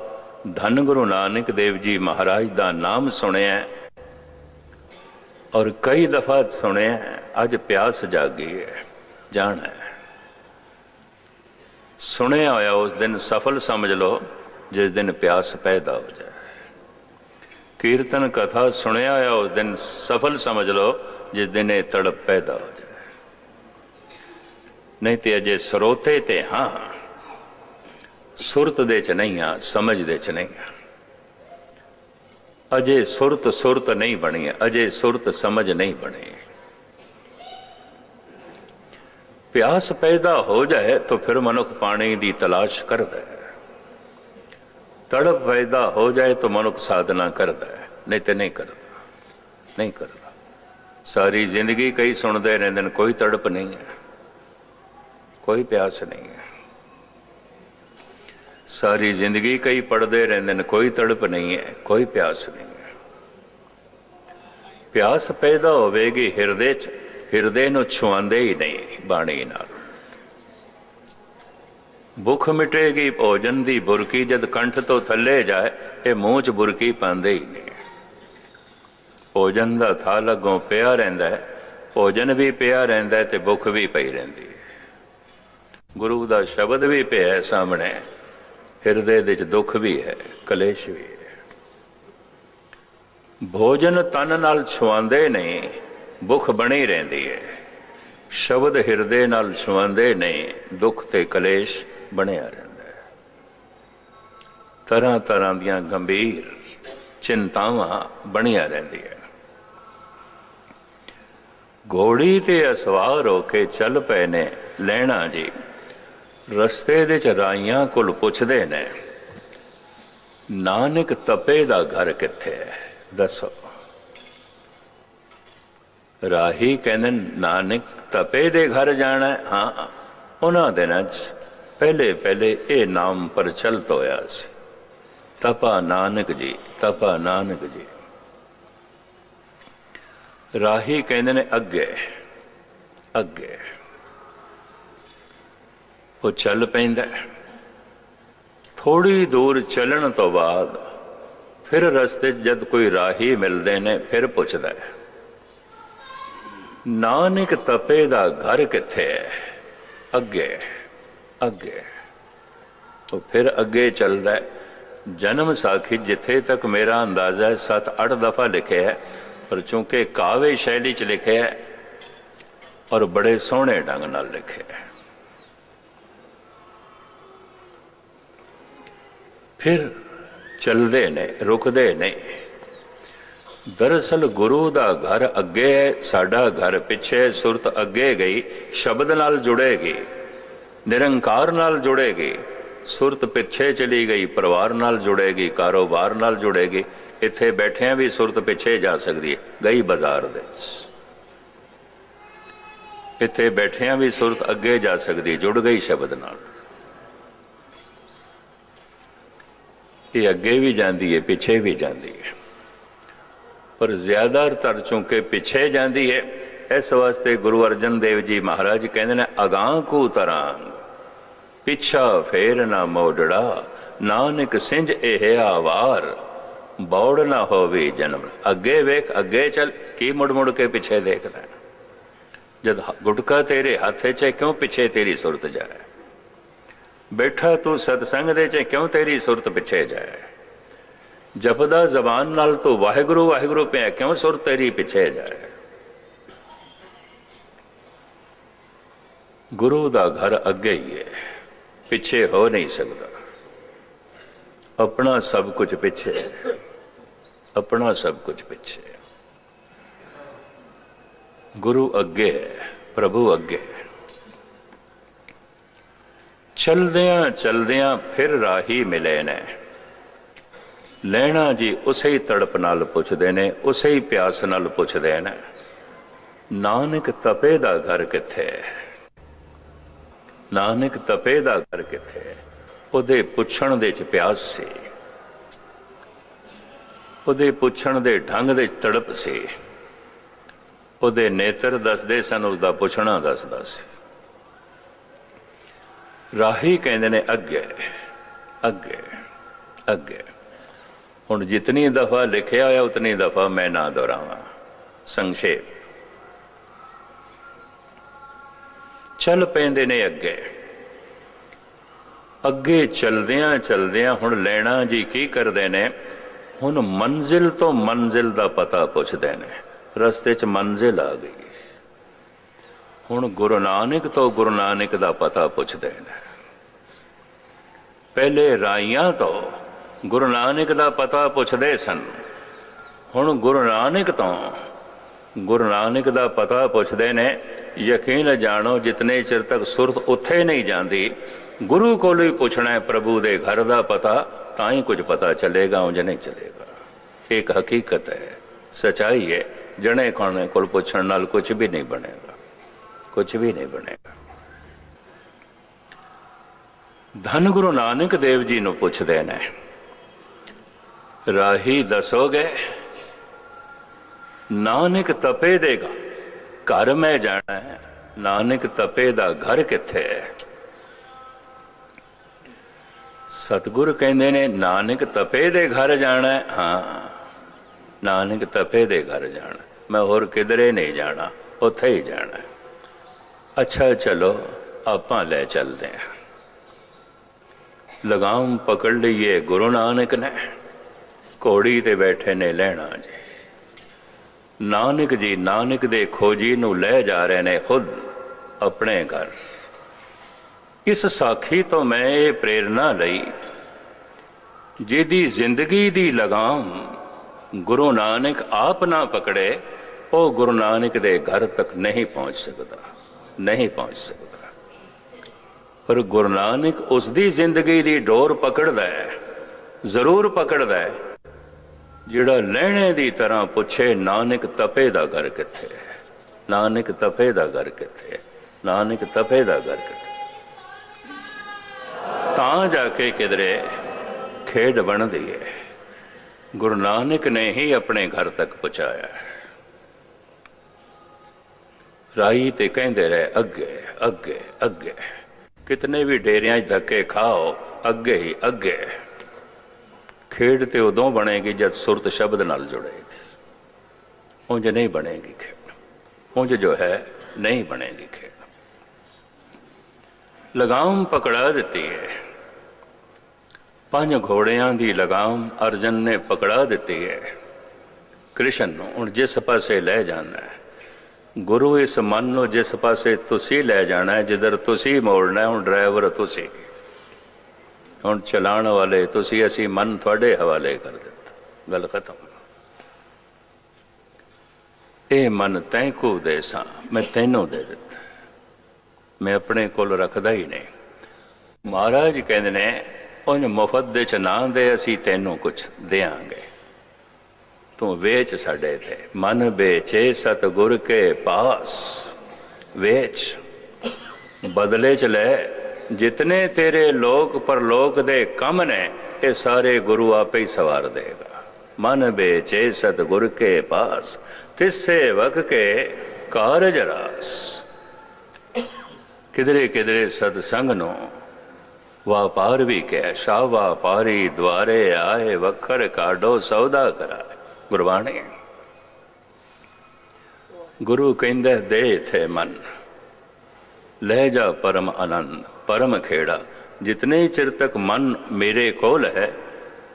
धन गुरु नानक देव जी महाराज का नाम सुनिया और कई दफा सुनिया, अज प्यास जागी है, जाना है। सुनिया होया उस दिन सफल समझ लो जिस दिन प्यास पैदा हो जाए। कीर्तन कथा सुनिया होया उस दिन सफल समझ लो जिस दिन ये तड़प पैदा हो जाए। नहीं तो अजे सरोते ते हाँ, सुरत दे च नहीं हाँ, समझ दे च नहीं हाँ। अजे सुरत सुरत नहीं बनी है, अजे सुरत समझ नहीं बनी। प्यास पैदा हो जाए तो फिर मनुख पानी की तलाश करता है, तड़प पैदा हो जाए तो मनुख साधना करता है, नहीं तो नहीं करता, नहीं करता। सारी जिंदगी कई सुनते रहते हैं, कोई तड़प नहीं है, कोई प्यास नहीं है। सारी जिंदगी कई पढ़ते रहते हैं, कोई तड़प नहीं है, कोई प्यास नहीं है। प्यास पैदा होवेगी हिरदे च, हिरदे नूं छुआंदे ही नहीं बाणी नाल। भुख मिटेगी भोजन दी बुरकी, जद कंठ तो थले जाए ये मूँह च बुरकी पांदे ही नहीं। भोजन का थाल अगों पिया रहिंदा है, भोजन भी पिया रहिंदा है ते भुख भी पई रहिंदी है। गुरु का शब्द भी पिया है सामने, हिरदे दे च दुख भी है, कलेश भी है। भोजन तन नाल छुआंदे नहीं, भुख बनी रहिंदी है। शब्द हिरदे नाल छुआंदे नहीं, दुख ते कलेश बनिया रहिंदा है। तरह तरह दियां गंभीर चिंतावां बनिया रहिंदियां। घोड़ी ते असवार होके चल पे ने लैणा जी, रस्ते दे च राइयां कोल पुछदे ने, नानक तपे दा घर कित्थे है, दसो। राही कहंदे नानक तपे दे घर जाना है। हाँ, उन्हां दिनां च पहले पहले ये नाम प्रचलित होया सी, तपा नानक जी, तपा नानक जी। राही कहंदे ने अगे अगे। ਉਹ ਚੱਲ ਪੈਂਦਾ। ਥੋੜ੍ਹੀ ਦੂਰ ਚੱਲਣ ਤੋਂ ਬਾਅਦ ਫਿਰ ਰਸਤੇ 'ਚ ਜਦ ਕੋਈ ਰਾਹੀ ਮਿਲਦੇ ਨੇ, ਫਿਰ ਪੁੱਛਦਾ ਹੈ, ਨਾਨਕ ਤਪੇ ਦਾ ਘਰ ਕਿੱਥੇ ਹੈ? ਅੱਗੇ ਅੱਗੇ। ਉਹ ਫਿਰ ਅੱਗੇ ਚੱਲਦਾ ਹੈ। ਜਨਮ ਸਾਖੀ ਜਿੱਥੇ ਤੱਕ ਮੇਰਾ ਅੰਦਾਜ਼ਾ ਹੈ 7-8 ਦਫਾ ਲਿਖਿਆ ਹੈ, ਪਰ ਚूंकि ਕਾਵੇ ਸ਼ੈਲੀ 'ਚ ਲਿਖਿਆ ਹੈ ਔਰ ਬੜੇ ਸੋਹਣੇ ਢੰਗ ਨਾਲ ਲਿਖਿਆ ਹੈ। ਫਿਰ ਚੱਲਦੇ ਨੇ, ਰੁਕਦੇ ਨਹੀਂ। ਦਰਅਸਲ ਗੁਰੂ ਦਾ ਘਰ ਅੱਗੇ ਹੈ, ਸਾਡਾ ਘਰ ਪਿੱਛੇ। ਸੁਰਤ ਅੱਗੇ ਗਈ, ਸ਼ਬਦ ਨਾਲ ਜੁੜੇਗੀ, ਨਿਰੰਕਾਰ ਨਾਲ ਜੁੜੇਗੀ। ਸੁਰਤ ਪਿੱਛੇ ਚਲੀ ਗਈ, ਪਰਿਵਾਰ ਨਾਲ ਜੁੜੇਗੀ, ਕਾਰੋਬਾਰ ਨਾਲ ਜੁੜੇਗੀ। ਇੱਥੇ ਬੈਠਿਆਂ ਵੀ ਸੁਰਤ ਪਿੱਛੇ ਜਾ ਸਕਦੀ ਹੈ, ਗਈ ਬਾਜ਼ਾਰ ਦੇ ਵਿੱਚ। ਇੱਥੇ ਬੈਠਿਆਂ ਵੀ ਸੁਰਤ ਅੱਗੇ ਜਾ ਸਕਦੀ, ਜੁੜ ਗਈ ਸ਼ਬਦ ਨਾਲ। ਇਹ ਅੱਗੇ ਵੀ ਜਾਂਦੀ ਹੈ, ਪਿੱਛੇ ਵੀ ਜਾਂਦੀ ਹੈ, ਪਰ ਜ਼ਿਆਦਾਤਰ ਚूंकि ਪਿੱਛੇ ਜਾਂਦੀ ਹੈ, ਇਸ ਵਾਸਤੇ ਗੁਰੂ ਅਰਜਨ ਦੇਵ ਜੀ ਮਹਾਰਾਜ ਕਹਿੰਦੇ ਨੇ, ਅਗਾਂਹ ਕੂ ਤਰਾਂਗ ਪਿੱਛਾ ਫੇਰ ਨਾ ਮੋੜੜਾ, ਨਾਨਕ ਸਿੰਝ ਇਹ ਆਵਾਰ, ਬੌੜ ਨਾ ਹੋਵੇ ਜਨਮ। ਅੱਗੇ ਵੇਖ, ਅੱਗੇ ਚੱਲ, ਕੀ ਮੁੜ ਮੁੜ ਕੇ ਪਿੱਛੇ ਦੇਖਦਾ? ਜਦ ਗੁਟਕਾ ਤੇਰੇ ਹੱਥ 'ਚ ਹੈ, ਕਿਉਂ ਪਿੱਛੇ ਤੇਰੀ ਸੁਰਤ ਜਾਏ? ਬੈਠਾ ਤੂੰ ਸਤਸੰਗ ਦੇ 'ਚ, ਕਿਉਂ ਤੇਰੀ ਸੁਰਤ ਪਿੱਛੇ ਜਾਏ? ਜਪਦਾ ਜ਼ਬਾਨ ਨਾਲ ਤੂੰ ਵਾਹਿਗੁਰੂ ਵਾਹਿਗੁਰੂ ਪਿਆ, ਕਿਉਂ ਸੁਰਤ ਤੇਰੀ ਪਿੱਛੇ ਜਾਏ? ਗੁਰੂ ਦਾ ਘਰ ਅੱਗੇ ਹੀ ਹੈ, ਪਿੱਛੇ ਹੋ ਨਹੀਂ ਸਕਦਾ। ਆਪਣਾ ਸਭ ਕੁਝ ਪਿੱਛੇ, ਆਪਣਾ ਸਭ ਕੁਝ ਪਿੱਛੇ। ਗੁਰੂ ਅੱਗੇ ਹੈ, ਪ੍ਰਭੂ ਅੱਗੇ। ਚਲਦਿਆਂ ਚਲਦਿਆਂ ਫਿਰ ਰਾਹੀ ਮਿਲੇ ਨੇ। ਲੈਣਾ ਜੀ ਉਸੇ ਹੀ ਤੜਪ ਨਾਲ ਪੁੱਛਦੇ ਨੇ, ਉਸੇ ਹੀ ਪਿਆਸ ਨਾਲ ਪੁੱਛਦੇ ਨੇ, ਨਾਨਕ ਤਪੇ ਦਾ ਘਰ ਕਿੱਥੇ ਹੈ? ਨਾਨਕ ਤਪੇ ਦਾ ਘਰ ਕਿੱਥੇ ਹੈ? ਉਹਦੇ ਪੁੱਛਣ ਦੇ 'ਚ ਪਿਆਸ ਸੀ, ਉਹਦੇ ਪੁੱਛਣ ਦੇ ਢੰਗ ਦੇ 'ਚ ਤੜਪ ਸੀ। ਉਹਦੇ ਨੇਤਰ ਦੱਸਦੇ ਸਨ, ਉਸਦਾ ਪੁੱਛਣਾ ਦੱਸਦਾ ਸੀ। ਰਾਹੀ ਕਹਿੰਦੇ ਨੇ, ਅੱਗੇ ਅੱਗੇ ਅੱਗੇ। ਹੁਣ ਜਿਤਨੀ ਦਫਾ ਲਿਖਿਆ ਹੋਇਆ ਉਤਨੀ ਦਫਾ ਮੈਂ ਨਾ ਦੁਹਰਾਵਾਂ, ਸੰਖੇਪ। ਚੱਲ ਪੈਂਦੇ ਨੇ ਅੱਗੇ। ਅੱਗੇ ਚਲਦਿਆਂ ਚਲਦਿਆਂ ਹੁਣ ਲੈਣਾ ਜੀ ਕੀ ਕਰਦੇ ਨੇ? ਹੁਣ ਮੰਜ਼ਿਲ ਤੋਂ ਮੰਜ਼ਿਲ ਦਾ ਪਤਾ ਪੁੱਛਦੇ ਨੇ। ਰਸਤੇ 'ਚ ਮੰਜ਼ਿਲ ਆ ਗਈ, ਹੁਣ ਗੁਰੂ ਨਾਨਕ ਤੋਂ ਗੁਰੂ ਨਾਨਕ ਦਾ ਪਤਾ ਪੁੱਛਦੇ ਨੇ। ਪਹਿਲੇ ਰਾਈਆਂ ਤੋਂ ਗੁਰੂ ਨਾਨਕ ਦਾ ਪਤਾ ਪੁੱਛਦੇ ਸਨ, ਹੁਣ ਗੁਰੂ ਨਾਨਕ ਤੋਂ ਗੁਰੂ ਨਾਨਕ ਦਾ ਪਤਾ ਪੁੱਛਦੇ ਨੇ। ਯਕੀਨ ਜਾਣੋ, ਜਿਤਨੇ ਚਿਰ ਤੱਕ ਸੁਰਤ ਉੱਥੇ ਨਹੀਂ ਜਾਂਦੀ, ਗੁਰੂ ਕੋਲੋਂ ਹੀ ਪੁੱਛਣਾ ਹੈ ਪ੍ਰਭੂ ਦੇ ਘਰ ਦਾ ਪਤਾ, ਤਾਂ ਹੀ ਕੁਝ ਪਤਾ ਚੱਲੇਗਾ, ਉਂਝ ਨਹੀਂ ਚੱਲੇਗਾ। ਇੱਕ ਹਕੀਕਤ ਹੈ, ਸਚਾਈ ਹੈ। ਜਣੇ ਖਾਣੇ ਕੋਲ ਪੁੱਛਣ ਨਾਲ ਕੁਝ ਵੀ ਨਹੀਂ ਬਣੇਗਾ, ਕੁਝ ਵੀ ਨਹੀਂ ਬਣੇਗਾ। ਧੰਨ ਗੁਰੂ ਨਾਨਕ ਦੇਵ ਜੀ ਨੂੰ ਪੁੱਛਦੇ ਨੇ, ਰਾਹੀ ਦੱਸੋਗੇ? ਨਾਨਕ ਤਪੇ ਦੇਗਾ ਘਰ ਮੈਂ ਜਾਣਾ ਹੈ। ਨਾਨਕ ਤਪੇ ਦਾ ਘਰ ਕਿੱਥੇ ਹੈ? ਸਤਿਗੁਰ ਕਹਿੰਦੇ ਨੇ, ਨਾਨਕ ਤਪੇ ਦੇ ਘਰ ਜਾਣਾ ਹੈ। ਹਾਂ, ਨਾਨਕ ਤਪੇ ਦੇ ਘਰ ਜਾਣਾ, ਮੈਂ ਹੋਰ ਕਿਧਰੇ ਨਹੀਂ ਜਾਣਾ, ਉੱਥੇ ਹੀ ਜਾਣਾ। ਅੱਛਾ ਚਲੋ ਆਪਾਂ ਲੈ ਚੱਲਦੇ ਹਾਂ। ਲਗਾਮ ਪਕੜ ਲਈਏ ਗੁਰੂ ਨਾਨਕ ਨੇ, ਘੋੜੀ ਤੇ ਬੈਠੇ ਨੇ ਲੈਣਾ ਜੀ। ਨਾਨਕ ਜੀ ਨਾਨਕ ਦੇ ਖੋਜੀ ਨੂੰ ਲੈ ਜਾ ਰਹੇ ਨੇ ਖੁਦ ਆਪਣੇ ਘਰ। ਇਸ ਸਾਖੀ ਤੋਂ ਮੈਂ ਇਹ ਪ੍ਰੇਰਨਾ ਲਈ, ਜਿਹਦੀ ਜ਼ਿੰਦਗੀ ਦੀ ਲਗਾਮ ਗੁਰੂ ਨਾਨਕ ਆਪ ਨਾ ਪਕੜੇ, ਉਹ ਗੁਰੂ ਨਾਨਕ ਦੇ ਘਰ ਤੱਕ ਨਹੀਂ ਪਹੁੰਚ ਸਕਦਾ, ਨਹੀਂ ਪਹੁੰਚ ਸਕਦਾ। ਪਰ ਗੁਰੂ ਨਾਨਕ ਉਸ ਦੀ ਜ਼ਿੰਦਗੀ ਦੀ ਡੋਰ ਪਕੜਦਾ ਹੈ, ਜ਼ਰੂਰ ਪਕੜਦਾ ਹੈ, ਜਿਹੜਾ ਲਹਿਣੇ ਦੀ ਤਰ੍ਹਾਂ ਪੁੱਛੇ, ਨਾਨਕ ਤਪੇ ਦਾ ਘਰ ਕਿੱਥੇ ਹੈ? ਨਾਨਕ ਤਪੇ ਦਾ ਘਰ ਕਿੱਥੇ ਹੈ? ਨਾਨਕ ਤਪੇ ਦਾ ਘਰ ਕਿੱਥੇ? ਤਾਂ ਜਾ ਕੇ ਕਿਧਰੇ ਖੇਡ ਬਣਦੀ ਹੈ। ਗੁਰੂ ਨਾਨਕ ਨੇ ਹੀ ਆਪਣੇ ਘਰ ਤੱਕ ਪਹੁੰਚਾਇਆ ਹੈ। ਰਾਹੀ ਤੇ ਕਹਿੰਦੇ ਰਹੇ, ਅੱਗੇ ਅੱਗੇ ਅੱਗੇ। कितने भी डेरियां 'ਚ धक्के खाओ, अगे ही अगे। खेड तो उदों बनेगी जब सुरत शब्द नाल जुड़ेगी, उंज नहीं बनेगी खेड, उंज जो है नहीं बनेगी खेड। लगाम पकड़ा दी है, 5 घोड़ियां की लगाम अर्जन ने पकड़ा दी है कृष्ण नूं। हुण जिस पासे लै जाना है गुरु, इस मन नूं जिस पासे तुसी लै जाना है, जिधर तुसी मोड़ना है, हुण ड्राइवर तुसी, हुण चलाण वाले तुसी, असी मन तुहाडे हवाले कर दिता, गल खत्म। ये मन तैंकू दे सां, मैं तैनूं दे दिता, मैं अपने कोल रखदा ही नहीं। महाराज कहंदे ने उन मुफ्त दे च ना दे, असी तैनूं कुछ देंगे, तू वेच साडे ते। मन बेचे सतगुर के पास, वेच बदले च ले, जितने तेरे लोक परलोक दे कम ने, ये सारे गुरु आपे ही सवार देगा। मन बेचे सतगुर के पास, तिससे वक के कारज रास। किधरे किधरे सतसंग नो व्यापार भी कह, शाह व्यापारी द्वारे आए, वखर काडो सौदा कराए। गुरबाणी गुरु कहंदा दे थे मन, ले जा परम आनंद, परम खेड़ा। जितने चिर तक मन मेरे कोल है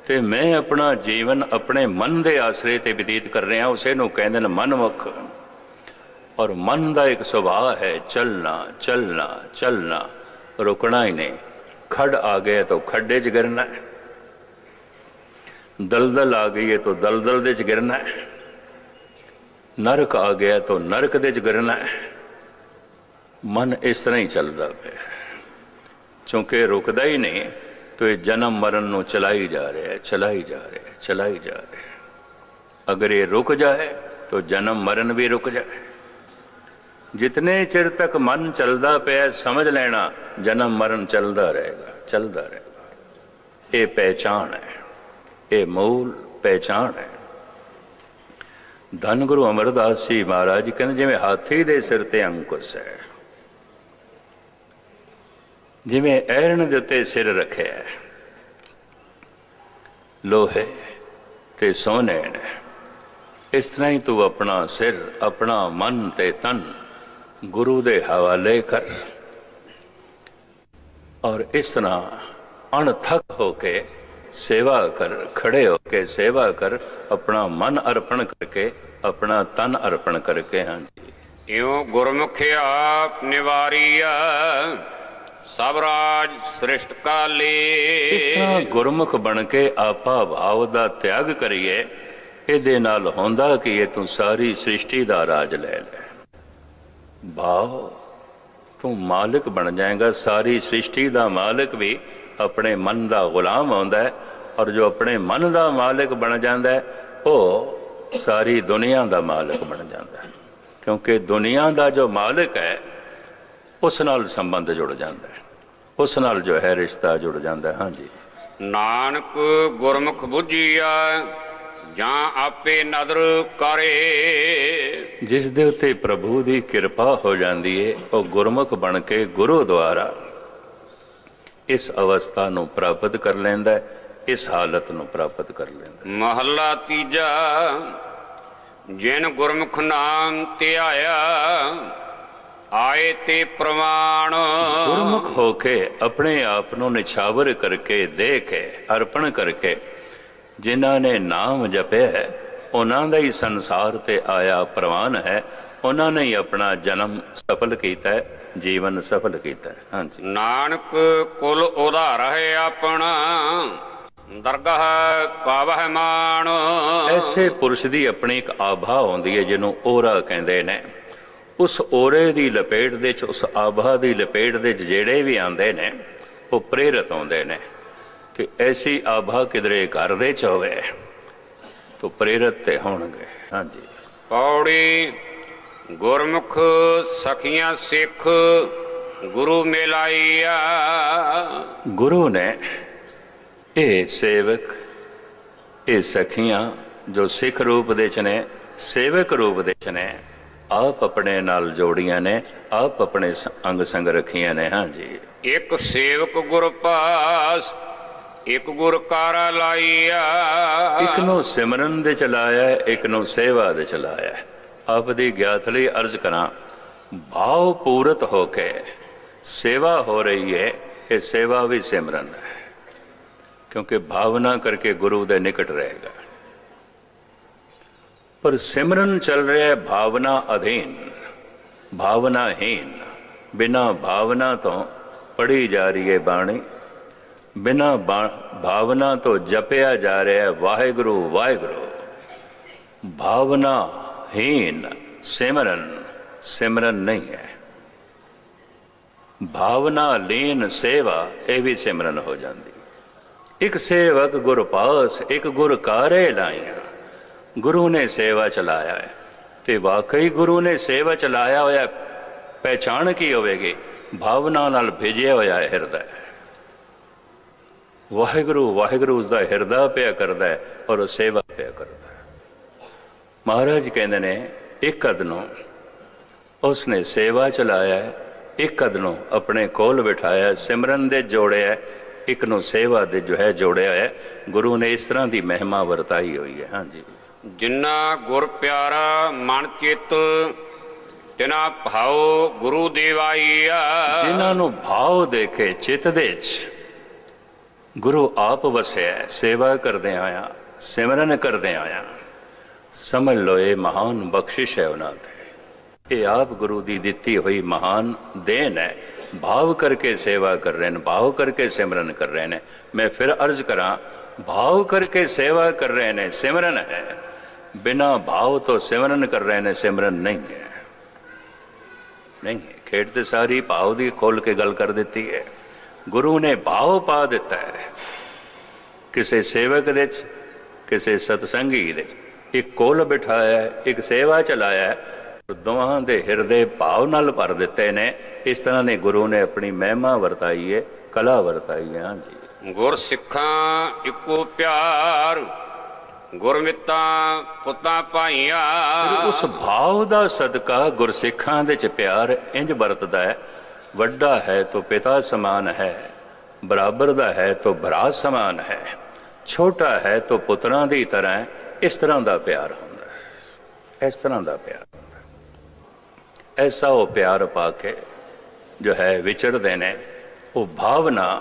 ते मैं अपना जीवन अपने मन के आसरे ते व्यतीत कर रहा, उसे नूं कहंदे ने मनमुख। और मन का एक सुभाव है चलना चलना चलना, रुकना ही नहीं। खड आ गया तो खड्डे च गिरना है, दलदल आ गई है तो दलदल दे च गिरना है, नरक आ गया तो नरक दे च गिरना है। मन इस तरह ही चलता पे, चूंकि रुकदा ही नहीं तो ये जन्म मरण नूं चलाई जा रहा है, चलाई जा रहा है, चलाई जा रहा है। अगर ये रुक जाए तो जन्म मरण भी रुक जाए। जितने चिर तक मन चलता पे समझ लेना जन्म मरण चलता रहेगा, चलता रहेगा। ये पहचान है, ये मूल पहचान है। धन गुरु अमरदास जी महाराज कहते जिमें हाथी दे सिर ते अंकुश है, जिमें ऐरण दे उत्ते सिर रखे है, लोहे ते सोने ने, इस तरह ही तू अपना सिर, अपना मन ते तन गुरु दे हवाले कर। और इस तरह अणथक होके सेवा कर, खड़े होके सेवा कर, अपना मन अर्पण करके, अपना तन अर्पण करके। हाँ जी, इਉਂ गुरमुखि आप निवारिया, सब राज सृष्ट काले। इस तरह गुरमुख बन के आपा भाव का त्याग करिए, ਇਹਦੇ ਨਾਲ ਹੁੰਦਾ कि ये तू सारी सृष्टि का राज ले ले। भाव तू मालिक बन जाएगा, सारी सृष्टि का मालिक भी अपने मन का गुलाम होता है, और जो अपने मन का मालिक बन जाता है वो सारी दुनिया का मालिक बन जाता है, क्योंकि दुनिया का जो मालिक है उस नाल संबंध जुड़ जाता है, उस नाल जो है रिश्ता जुड़ जाता है। हाँ जी, नानक गुरमुख बुझिया ਜਾਂ ਆਪੇ ਨਦਰ ਕਰੇ। जिस दे उत्ते प्रभु की कृपा हो जाती है, वह गुरमुख बन के गुरु द्वारा इस अवस्था नूं प्राप्त कर लेंदा है, इस हालत नूं प्राप्त कर लेंदा। महला तीजा, जिन गुरमुख नाम ਧਿਆਇਆ आए ते प्रमाण। गुरमुख होके अपने आप नूं निछावर करके दे के अर्पण करके जिन्हां ने नाम जपे है, उन्हां दा ही संसार ते आया प्रवान है, उन्हां ने ही अपना जन्म सफल किया है, जीवन सफल किया है। हाँ जी, नानक कुल उधार है अपना, दरगाह पावह मान। ऐसे पुरुष की अपनी एक आभा होंदी है जिन्हों ओरा कहते हैं। उस ओरे की लपेट दे, उस आभा की लपेट दे जेड़े भी आते हैं वो प्रेरित होंदे ने। तो ऐसी आभा किधरे घर दे च होवे तो प्रेरित ते होणगे। हाँ जी, पौड़ी गुरमुख सखियां सिख गुरु मिलाइया। गुरु ने ये सेवक, ये सखियां जो सिख रूप दे च ने, सेवक रूप दे च ने, ਆਪ ਆਪਣੇ ਨਾਲ ਜੋੜੀਆਂ ਨੇ, ਆਪ ਆਪਣੇ ਅੰਗ ਸੰਗ ਰੱਖੀਆਂ ਨੇ। ਹਾਂਜੀ, ਇੱਕ ਸੇਵਕ ਗੁਰ ਪਾਸ, ਇੱਕ ਗੁਰ ਕਾਰਾ ਲਾਈਆ। ਇੱਕ ਨੂੰ ਸਿਮਰਨ ਦੇ ਚਲਾਇਆ, ਇੱਕ ਨੂੰ ਸੇਵਾ ਦੇ ਚਲਾਇਆ। ਆਪ ਦੀ ਗਿਆਤ ਲਈ ਅਰਜ਼ ਕਰਾਂ, ਭਾਵ ਪੂਰਤ ਹੋ ਕੇ ਸੇਵਾ ਹੋ ਰਹੀ ਹੈ, ਇਹ ਸੇਵਾ ਵੀ ਸਿਮਰਨ ਹੈ, ਕਿਉਂਕਿ ਭਾਵਨਾ ਕਰਕੇ ਗੁਰੂ ਦੇ ਨਿਕਟ ਰਹੇਗਾ। ਪਰ ਸਿਮਰਨ ਚੱਲ ਰਿਹਾ ਹੈ ਭਾਵਨਾ ਅਧੀਨ, ਭਾਵਨਾਹੀਨ। ਬਿਨਾਂ ਭਾਵਨਾ ਤੋਂ ਪੜ੍ਹੀ ਜਾ ਰਹੀ ਹੈ ਬਾਣੀ, ਬਿਨਾਂ ਭਾਵਨਾ ਤੋਂ ਜਪਿਆ ਜਾ ਰਿਹਾ ਹੈ ਵਾਹਿਗੁਰੂ ਵਾਹਿਗੁਰੂ। ਭਾਵਨਾਹੀਨ ਸਿਮਰਨ ਸਿਮਰਨ ਨਹੀਂ ਹੈ। ਭਾਵਨਾ ਲੀਨ ਸੇਵਾ ਇਹ ਵੀ ਸਿਮਰਨ ਹੋ ਜਾਂਦੀ। ਇੱਕ ਸੇਵਕ ਗੁਰ ਪਾਸ, ਇੱਕ ਗੁਰ ਕਾਰੇ ਲਾਈਆਂ। ਗੁਰੂ ਨੇ ਸੇਵਾ ਚਲਾਇਆ ਹੈ, ਤੇ ਵਾਕਈ ਗੁਰੂ ਨੇ ਸੇਵਾ ਚਲਾਇਆ ਹੋਇਆ। ਪਹਿਚਾਣ ਕੀ ਹੋਵੇਗੀ? ਭਾਵਨਾ ਨਾਲ ਭਿਜਿਆ ਹੋਇਆ ਹਿਰਦਾ। ਵਾਹਿਗੁਰੂ ਵਾਹਿਗੁਰੂ ਉਸਦਾ ਹਿਰਦਾ ਪਿਆ ਕਰਦਾ ਹੈ ਔਰ ਉਹ ਸੇਵਾ ਪਿਆ ਕਰਦਾ ਹੈ। ਮਹਾਰਾਜ ਕਹਿੰਦੇ ਨੇ ਇੱਕ ਅਦਨੋਂ ਉਸਨੇ ਸੇਵਾ ਚਲਾਇਆ ਹੈ, ਇੱਕ ਅਦਨੋਂ ਆਪਣੇ ਕੋਲ ਬਿਠਾਇਆ, ਸਿਮਰਨ ਦੇ ਜੋੜਿਆ, ਇੱਕ ਨੂੰ ਸੇਵਾ ਦੇ ਜੋ ਹੈ ਜੋੜਿਆ ਹੈ। ਗੁਰੂ ਨੇ ਇਸ ਤਰ੍ਹਾਂ ਦੀ ਮਹਿਮਾ ਵਰਤਾਈ ਹੋਈ ਹੈ। ਹਾਂਜੀ, ਜਿਨ੍ਹਾਂ ਗੁਰ ਪਿਆਰਾ ਮਨ ਚਿੱਤ, ਤਿਨਾ ਭਾਉ ਗੁਰੂ ਦੇਵਾਈਆ। ਜਿਨ੍ਹਾਂ ਨੂੰ ਭਾਵ ਦੇ ਕੇ ਚਿੱਤ ਦੇ 'ਚ ਗੁਰੂ ਆਪ ਵਸਿਆ, ਸੇਵਾ ਕਰਦੇ ਆਇਆ, ਸਿਮਰਨ ਕਰਦੇ ਆਇਆ, ਸਮਝ ਲਓ ਇਹ ਮਹਾਨ ਬਖਸ਼ਿਸ਼ ਹੈ ਉਹਨਾਂ ਤੇ। ਇਹ ਆਪ ਗੁਰੂ ਦੀ ਦਿੱਤੀ ਹੋਈ ਮਹਾਨ ਦੇਣ ਹੈ। ਭਾਵ ਕਰਕੇ ਸੇਵਾ ਕਰ ਰਹੇ ਨੇ, ਭਾਵ ਕਰਕੇ ਸਿਮਰਨ ਕਰ ਰਹੇ ਨੇ। ਮੈਂ ਫਿਰ ਅਰਜ਼ ਕਰਾਂ, ਭਾਵ ਕਰਕੇ ਸੇਵਾ ਕਰ ਰਹੇ ਨੇ, ਸਿਮਰਨ ਹੈ। ਬਿਨਾਂ ਭਾਵ ਤੋਂ ਸਿਮਰਨ ਕਰ ਰਹੇ ਨੇ, ਸਿਮਰਨ ਨਹੀਂ ਹੈ। ਨਹੀਂ ਹੈ। ਖੇਡ ਤੇ ਸਾਰੀ ਭਾਵ ਦੀ ਖੋਲ ਕੇ ਗੱਲ ਕਰ ਦਿੱਤੀ ਹੈ। ਗੁਰੂ ਨੇ ਭਾਵ ਪਾ ਦਿੱਤਾ ਹੈ ਕਿਸੇ ਸੇਵਕ ਦੇ 'ਚ, ਕਿਸੇ ਸਤਸੰਗੀ ਦੇ 'ਚ। ਇੱਕ ਕੋਲ ਬਿਠਾਇਆ, ਇੱਕ ਸੇਵਾ ਚਲਾਇਆ, ਦੋਹਾਂ ਦੇ ਹਿਰਦੇ ਭਾਵ ਨਾਲ ਭਰ ਦਿੱਤੇ ਨੇ। ਇਸ ਤਰ੍ਹਾਂ ਨੇ ਗੁਰੂ ਨੇ ਆਪਣੀ ਮਹਿਮਾ ਵਰਤਾਈ ਹੈ, ਕਲਾ ਵਰਤਾਈ ਹੈ। ਹਾਂਜੀ, ਗੁਰ ਸਿੱਖਾਂ ਇੱਕੋ ਪਿਆਰ, ਗੁਰਮਿੱਤਾਂ ਪੁੱਤਾਂ ਭਾਈਆਂ। ਉਸ ਭਾਵ ਦਾ ਸਦਕਾ ਗੁਰਸਿੱਖਾਂ ਦੇ 'ਚ ਪਿਆਰ ਇੰਜ ਵਰਤਦਾ ਹੈ, ਵੱਡਾ ਹੈ ਤਾਂ ਪਿਤਾ ਸਮਾਨ ਹੈ, ਬਰਾਬਰ ਦਾ ਹੈ ਤਾਂ ਭਰਾ ਸਮਾਨ ਹੈ, ਛੋਟਾ ਹੈ ਤਾਂ ਪੁੱਤਰਾਂ ਦੀ ਤਰ੍ਹਾਂ। ਇਸ ਤਰ੍ਹਾਂ ਦਾ ਪਿਆਰ ਹੁੰਦਾ ਹੈ, ਇਸ ਤਰ੍ਹਾਂ ਦਾ ਪਿਆਰ ਹੁੰਦਾ ਹੈ। ਐਸਾ ਉਹ ਪਿਆਰ ਪਾ ਕੇ ਜੋ ਹੈ ਵਿਚਰਦੇ ਨੇ। ਉਹ ਭਾਵਨਾ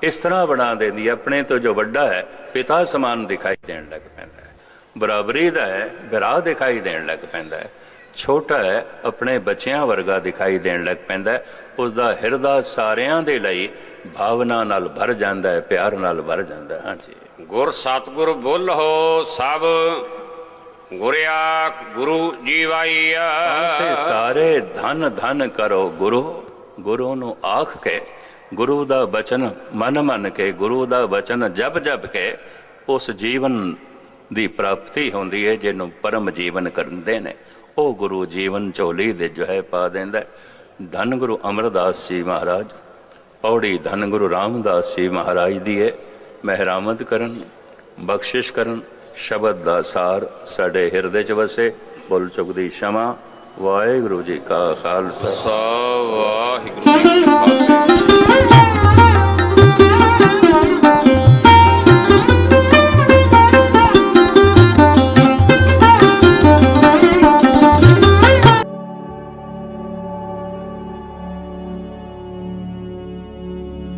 ਇਸ ਤਰ੍ਹਾਂ ਬਣਾ ਦਿੰਦੀ, ਆਪਣੇ ਤੋਂ ਜੋ ਵੱਡਾ ਹੈ ਪਿਤਾ ਸਮਾਨ ਦਿਖਾਈ ਦੇਣ ਲੱਗ ਪੈਂਦਾ ਹੈ, ਬਰਾਬਰੀ ਦਾ ਹੈ ਭਰਾ ਦਿਖਾਈ ਦੇਣ ਲੱਗ ਪੈਂਦਾ ਹੈ, ਛੋਟਾ ਹੈ ਆਪਣੇ ਬੱਚਿਆਂ ਵਰਗਾ ਦਿਖਾਈ ਦੇਣ ਲੱਗ ਪੈਂਦਾ ਹੈ। ਉਸਦਾ ਹਿਰਦਾ ਸਾਰਿਆਂ ਦੇ ਲਈ ਭਾਵਨਾ ਨਾਲ ਭਰ ਜਾਂਦਾ ਹੈ, ਪਿਆਰ ਨਾਲ ਭਰ ਜਾਂਦਾ ਹੈ। ਹਾਂਜੀ, ਗੁਰ ਸਤਿਗੁਰ ਬੋਲਹੁ ਸਭ, ਗੁਰ ਆਖ ਗੁਰੂ ਜੀਵਾਈਆ। ਤੇ ਸਾਰੇ ਧਨ ਧਨ ਕਰੋ ਗੁਰੂ। ਗੁਰੂ ਨੂੰ ਆਖ ਕੇ, ਗੁਰੂ ਦਾ ਬਚਨ ਮਨ ਮੰਨ ਕੇ, ਗੁਰੂ ਦਾ ਬਚਨ ਜਪ ਜਪ ਕੇ ਉਸ ਜੀਵਨ ਦੀ ਪ੍ਰਾਪਤੀ ਹੁੰਦੀ ਹੈ ਜਿਹਨੂੰ ਪਰਮ ਜੀਵਨ ਕਰਦੇ ਨੇ। ਉਹ ਗੁਰੂ ਜੀਵਨ ਝੋਲੀ ਦੇ ਜੋ ਹੈ ਪਾ ਦਿੰਦਾ। ਧੰਨ ਗੁਰੂ ਅਮਰਦਾਸ ਜੀ ਮਹਾਰਾਜ, ਪੌੜੀ ਧੰਨ ਗੁਰੂ ਰਾਮਦਾਸ ਜੀ ਮਹਾਰਾਜ ਦੀ ਹੈ। ਮਹਿਰਾਮਤ ਕਰਨ, ਬਖਸ਼ਿਸ਼ ਕਰਨ। ਸ਼ਬਦ ਦਾ ਸਾਰ ਸਾਡੇ ਹਿਰਦੇ 'ਚ ਵਸੇ। ਭੁੱਲ ਚੁੱਕ ਦੀ क्षमा। ਵਾਹਿਗੁਰੂ ਜੀ ਕਾ ਖਾਲਸਾ, ਵਾਹਿਗੁਰੂ ਜੀ ਕੀ ਫਤਿਹ।